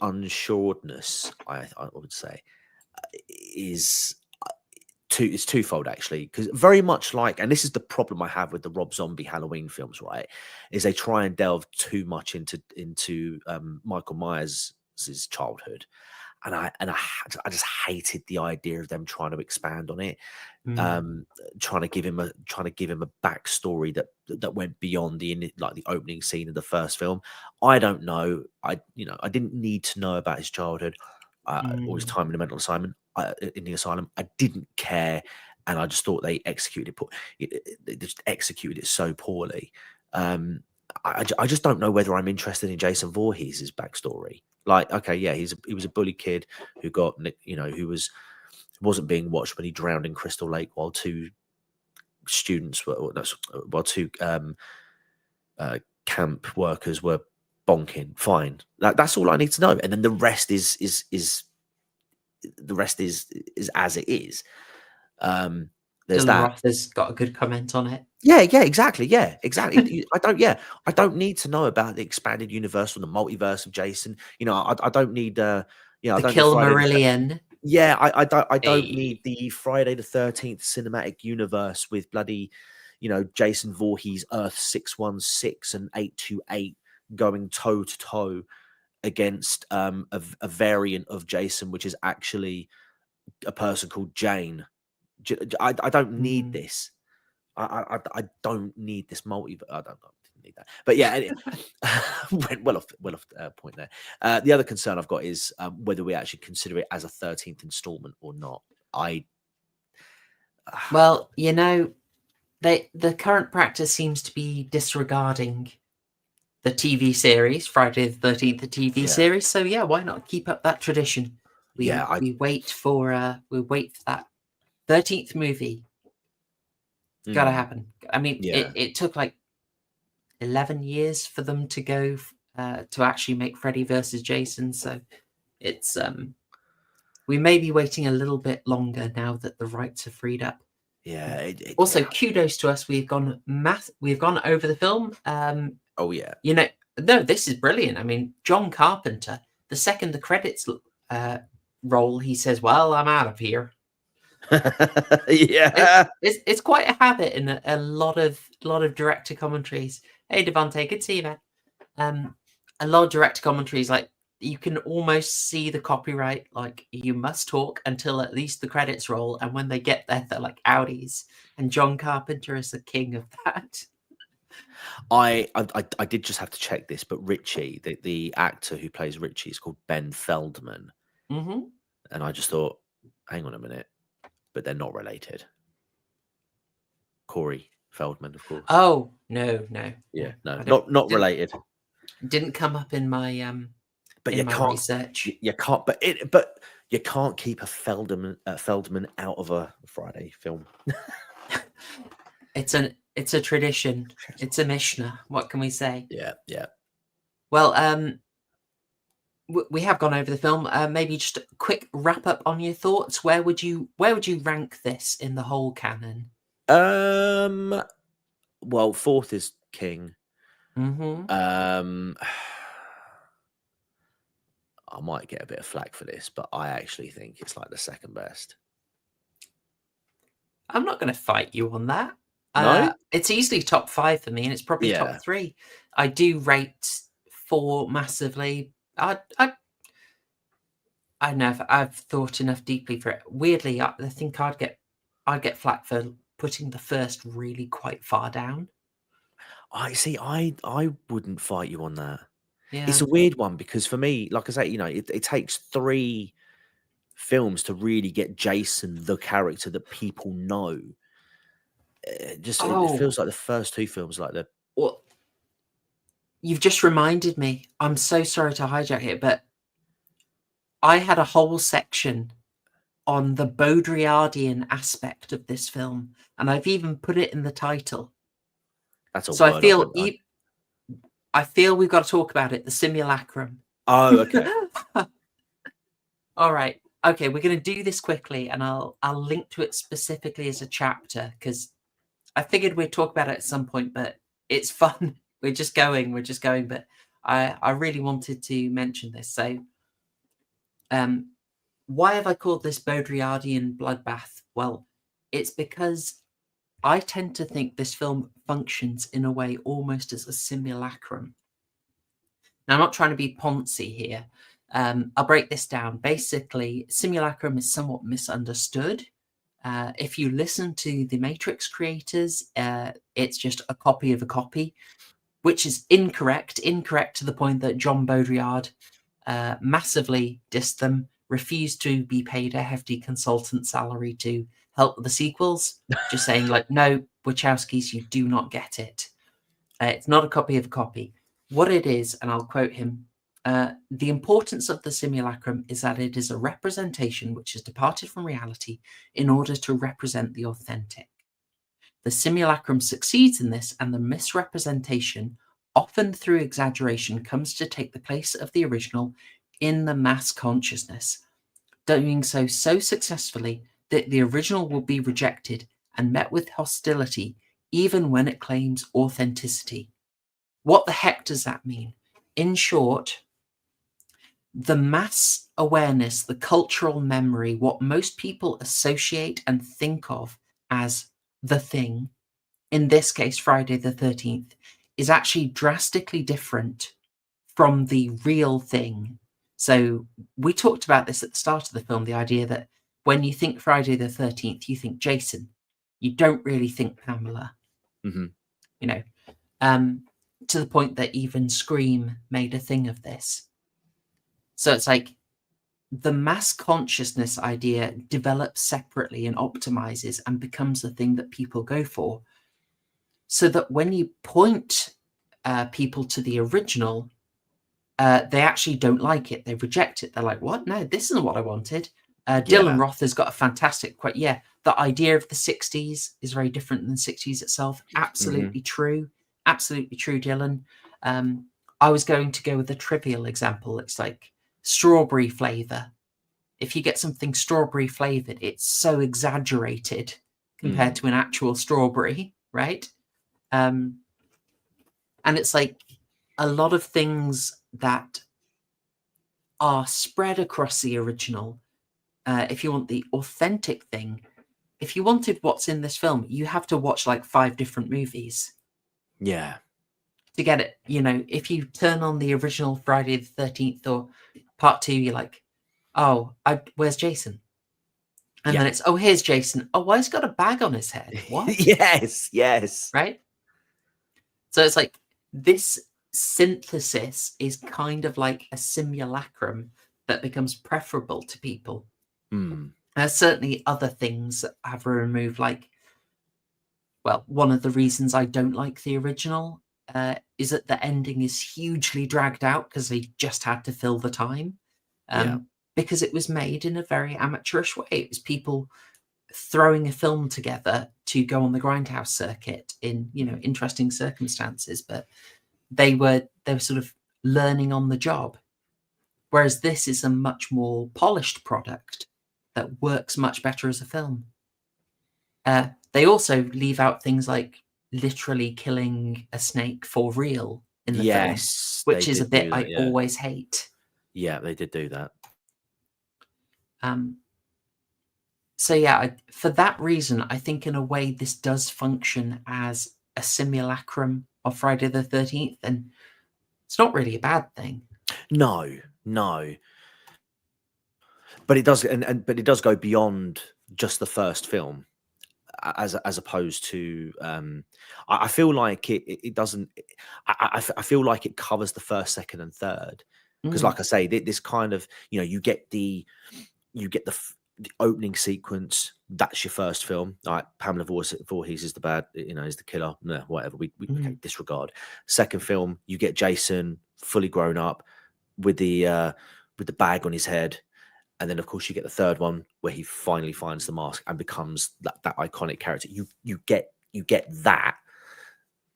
unsureness, I would say, is it's twofold actually, because very much like, and this is the problem I have with the Rob Zombie Halloween films, right? Is they try and delve too much into Michael Myers' childhood, and I just hated the idea of them trying to expand on it, Mm, um, trying to give him a backstory that went beyond like the opening scene of the first film. I don't know. I didn't need to know about his childhood or his mm, time in the mental asylum. In the asylum, I didn't care, and I just thought they they just executed it so poorly. Um, I just don't know whether I'm interested in Jason Voorhees' backstory. Like, okay, yeah, he was a bully kid who got who wasn't being watched when he drowned in Crystal Lake while two students were, or no, while two camp workers were bonking. Fine, that's all I need to know, and then the rest is as it is. There's Dylan that. Roth has got a good comment on it. Yeah, exactly. Yeah, exactly. I don't need to know about the expanded universe or the multiverse of Jason. I don't need. I The don't need Friday the. Kilmarillion. Yeah, I don't need Hey. the Friday the 13th cinematic universe with bloody, Jason Voorhees, Earth 616 and 828 going toe to toe against a variant of Jason, which is actually a person called Jane. I don't need Mm. this. I don't need this multiverse. I don't need that. But yeah, went well off point there. The other concern I've got is whether we actually consider it as a 13th installment or not. I Well, the current practice seems to be disregarding the TV series, Friday the 13th, the TV yeah, series. So yeah, why not keep up that tradition? We yeah, I we wait for that 13th movie. Gotta mm, happen. I mean, yeah, it took like 11 years for them to go to actually make Freddy versus Jason. So it's we may be waiting a little bit longer now that the rights are freed up. yeah, Also, kudos to us. We've gone over the film. oh yeah, You know, no, this is brilliant. I mean, John Carpenter, the second the credits roll, he says, "Well, I'm out of here." yeah. It's quite a habit in a lot of director commentaries. Hey, Devante, good to see you, man. A lot of director commentaries, like you can almost see the copyright, like you must talk until at least the credits roll, and when they get there, they're like Audis. And John Carpenter is the king of that. I did just have to check this, but Richie, the actor who plays Richie, is called Ben Feldman, Hmm. and I just thought, hang on a minute, but they're not related. Corey Feldman, of course. Oh no, no, no! Yeah, no, I don't not didn't related. didn't come up But in you my can't, research. you can't, but you can't keep a Feldman out of a Friday film. It's a tradition. It's a Mishnah. What can we say? Yeah, yeah. Well, we have gone over the film. Maybe just a quick wrap up on your thoughts. Where would you rank this in the whole canon? Um. Well, fourth is King. Hmm. Um. I might get a bit of flack for this, but I actually think it's like the second best. I'm not going to fight you on that. No? It's easily top five for me, and it's probably top Yeah. three. I do rate four massively. I don't know if I've thought enough deeply for it. Weirdly, I think I'd get flack for putting the first really quite far down. I see. I wouldn't fight you on that. It's Yeah. a weird one because for me, like I say, it takes three films to really get Jason the character that people know. It Oh, feels like the first two films, like the well, you've just reminded me. I'm so sorry to hijack it, but I had a whole section on the Baudrillardian aspect of this film, and I've even put it in the title. that's a So word I wouldn't. I feel we've got to talk about it. The simulacrum. Oh, okay. All right. Okay, we're going to do this quickly, and I'll link to it specifically as a chapter because I figured we'd talk about it at some point, but it's fun. We're just going. But I really wanted to mention this. So, why have I called this Baudrillardian Bloodbath? Well, it's because I tend to think this film functions in a way almost as a simulacrum. Now, I'm not trying to be poncy here. I'll break this down. Basically, simulacrum is somewhat misunderstood. If you listen to the Matrix creators, it's just a copy of a copy, which is incorrect. Incorrect to the point that John Baudrillard massively dissed them, refused to be paid a hefty consultant salary to help with the sequels, just saying, like, no, Wachowskis, you do not get it. It's not a copy of a copy. What it is, and I'll quote him, the importance of the simulacrum is that it is a representation which has departed from reality in order to represent the authentic. The simulacrum succeeds in this, and the misrepresentation, often through exaggeration, comes to take the place of the original in the mass consciousness, doing so successfully that the original will be rejected and met with hostility even when it claims authenticity. What the heck does that mean? In short, the mass awareness, the cultural memory, what most people associate and think of as the thing, in this case, Friday the 13th, is actually drastically different from the real thing. So we talked about this at the start of the film, the idea that when you think Friday the 13th, you think Jason. You don't really think Pamela. Mm-hmm. You know, to the point that even Scream made a thing of this. So it's like the mass consciousness idea develops separately and optimizes and becomes the thing that people go for. So that when you point people to the original, they actually don't like it. They reject it. They're like, what? No, this isn't what I wanted. Dylan Roth has got a fantastic quote. Yeah, the idea of the 60s is very different than the 60s itself. Absolutely true. Absolutely true, Dylan. I was going to go with a trivial example. It's like strawberry flavor. If you get something strawberry flavored, it's so exaggerated compared to an actual strawberry, right? And it's like a lot of things that are spread across the original. If you want the authentic thing, if you wanted what's in this film, you have to watch like 5 different movies. Yeah. To get it. You know, if you turn on the original Friday the 13th or part 2, you're like, oh, where's Jason? And then it's, oh, here's Jason. Oh, why has he got a bag on his head? What? Yes. Right? So it's like this synthesis is kind of like a simulacrum that becomes preferable to people. There's certainly other things that have removed, like, well, one of the reasons I don't like the original is that the ending is hugely dragged out because they just had to fill the time. Because it was made in a very amateurish way. It was people throwing a film together to go on the grindhouse circuit in, you know, interesting circumstances, but they were sort of learning on the job. Whereas this is a much more polished product that works much better as a film. They also leave out things like literally killing a snake for real in the film, which is a bit I always hate. Yeah, they did do that. So yeah, for that reason, I think in a way this does function as a simulacrum of Friday the 13th, and it's not really a bad thing. No. But it does, but it does go beyond just the first film, as opposed to. I feel like it doesn't. I feel like it covers the first, second, and third, because, like I say, this kind of, you know, you get the opening sequence. That's your first film. All right, Pamela Voorhees is the bad, you know, is the killer. No, whatever. We okay, disregard. Second film, you get Jason fully grown up with the bag on his head. And then, of course, you get the third one where he finally finds the mask and becomes that iconic character. You get that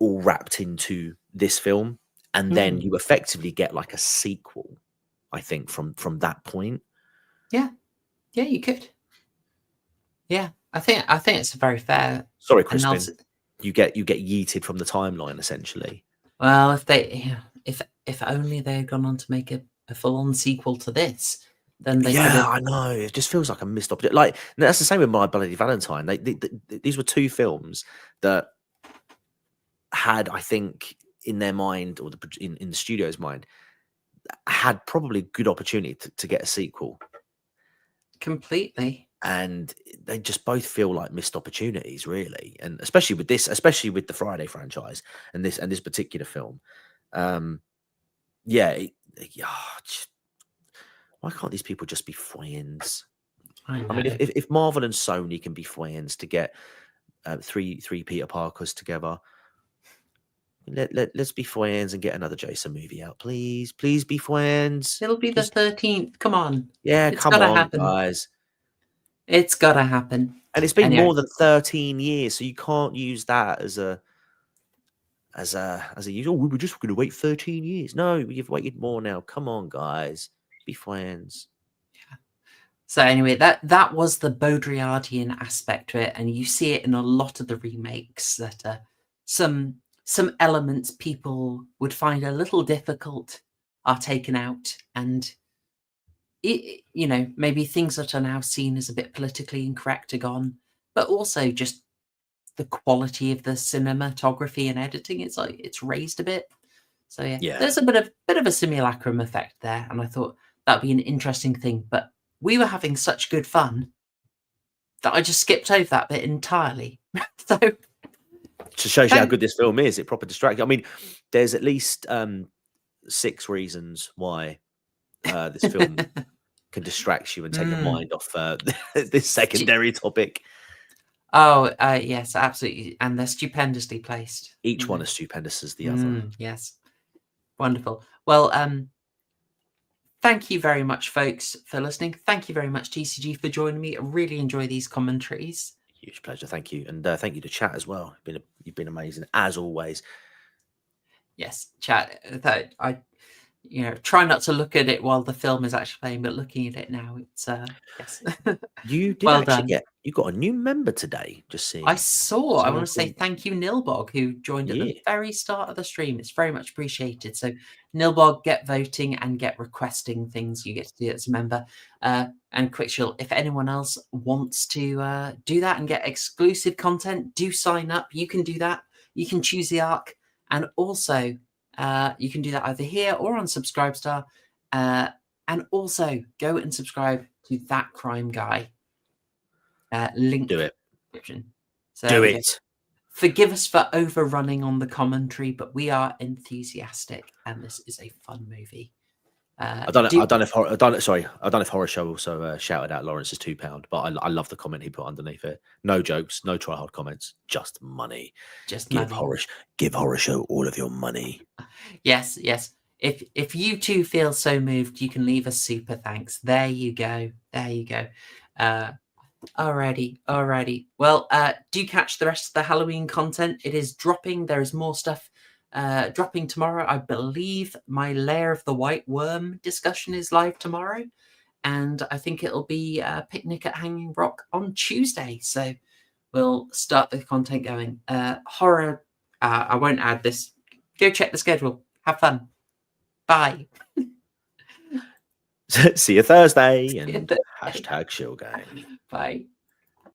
all wrapped into this film, and then you effectively get like a sequel, I think, from that point. Yeah, Yeah, you could. Yeah, I think it's a very fair Sorry, Crispin. analysis. You get yeeted from the timeline essentially. Well, if only they had gone on to make a full-on sequel to this, then they could Yeah, have. I know. It just feels like a missed opportunity. Like that's the same with My Bloody Valentine. These were two films that had, I think, in their mind or in the studio's mind, had probably a good opportunity to get a sequel. Completely. And they just both feel like missed opportunities, really, and especially with the Friday franchise and this particular film. Yeah, why can't these people just be friends? I I mean, know. if Marvel and Sony can be friends to get three Peter Parkers together, let's be friends and get another Jason movie out, please. Please be friends. It'll be the Just 13th. Come on. yeah, It's come gotta on, happen. guys. It's gotta happen. And it's been Anyway. more than 13 years, so you can't use that as a usual. We were just going to wait 13 years. No, you've waited more now. Come on, guys, be friends. So anyway, that was the Baudrillardian aspect to it, and you see it in a lot of the remakes that some elements people would find a little difficult are taken out, and maybe things that are now seen as a bit politically incorrect are gone, but also just the quality of the cinematography and editing, it's raised a bit. So yeah, there's a bit of a simulacrum effect there, and I thought that'd be an interesting thing, but we were having such good fun that I just skipped over that bit entirely. So just shows you how good this film is. It proper distracts. I mean, there's at least 6 reasons why this film can distract you and take your mind off this secondary topic. Oh, yes, absolutely. And they're stupendously placed. Each one as stupendous as the other. Yes. Wonderful. Well, thank you very much, folks, for listening. Thank you very much, TCG, for joining me. I really enjoy these commentaries. Huge pleasure. Thank you. And thank you to chat as well. You've been amazing, as always. Yes, chat. I try not to look at it while the film is actually playing, but looking at it now, it's yes. You did well actually done. you got a new member today, just seeing. I saw. I want to say thank you, Nilbog, who joined at the very start of the stream. It's very much appreciated. So, Nilbog, get voting and get requesting things. You get to do it as a member. And Quickshill, if anyone else wants to do that and get exclusive content, do sign up. You can do that. You can choose the arc. And also, you can do that either here or on Subscribestar. And also, go and subscribe to That Crime Guy. Link. Do it. So do it. Forgive us for overrunning on the commentary, but we are enthusiastic, and this is a fun movie. I don't know if Horror Show also shouted out Lawrence's £2, but I love the comment he put underneath it. No jokes, no try hard comments, just money. Give Horror Show all of your money. Yes. If you too feel so moved, you can leave a super thanks. There you go. Alrighty. Well, do catch the rest of the Halloween content. It is dropping. There is more stuff dropping tomorrow. I believe my Lair of the White Worm discussion is live tomorrow. And I think it'll be a Picnic at Hanging Rock on Tuesday. So we'll start the content going. Horror, I won't add this. Go check the schedule. Have fun. Bye. See you Thursday. And #Shillgang. Bye.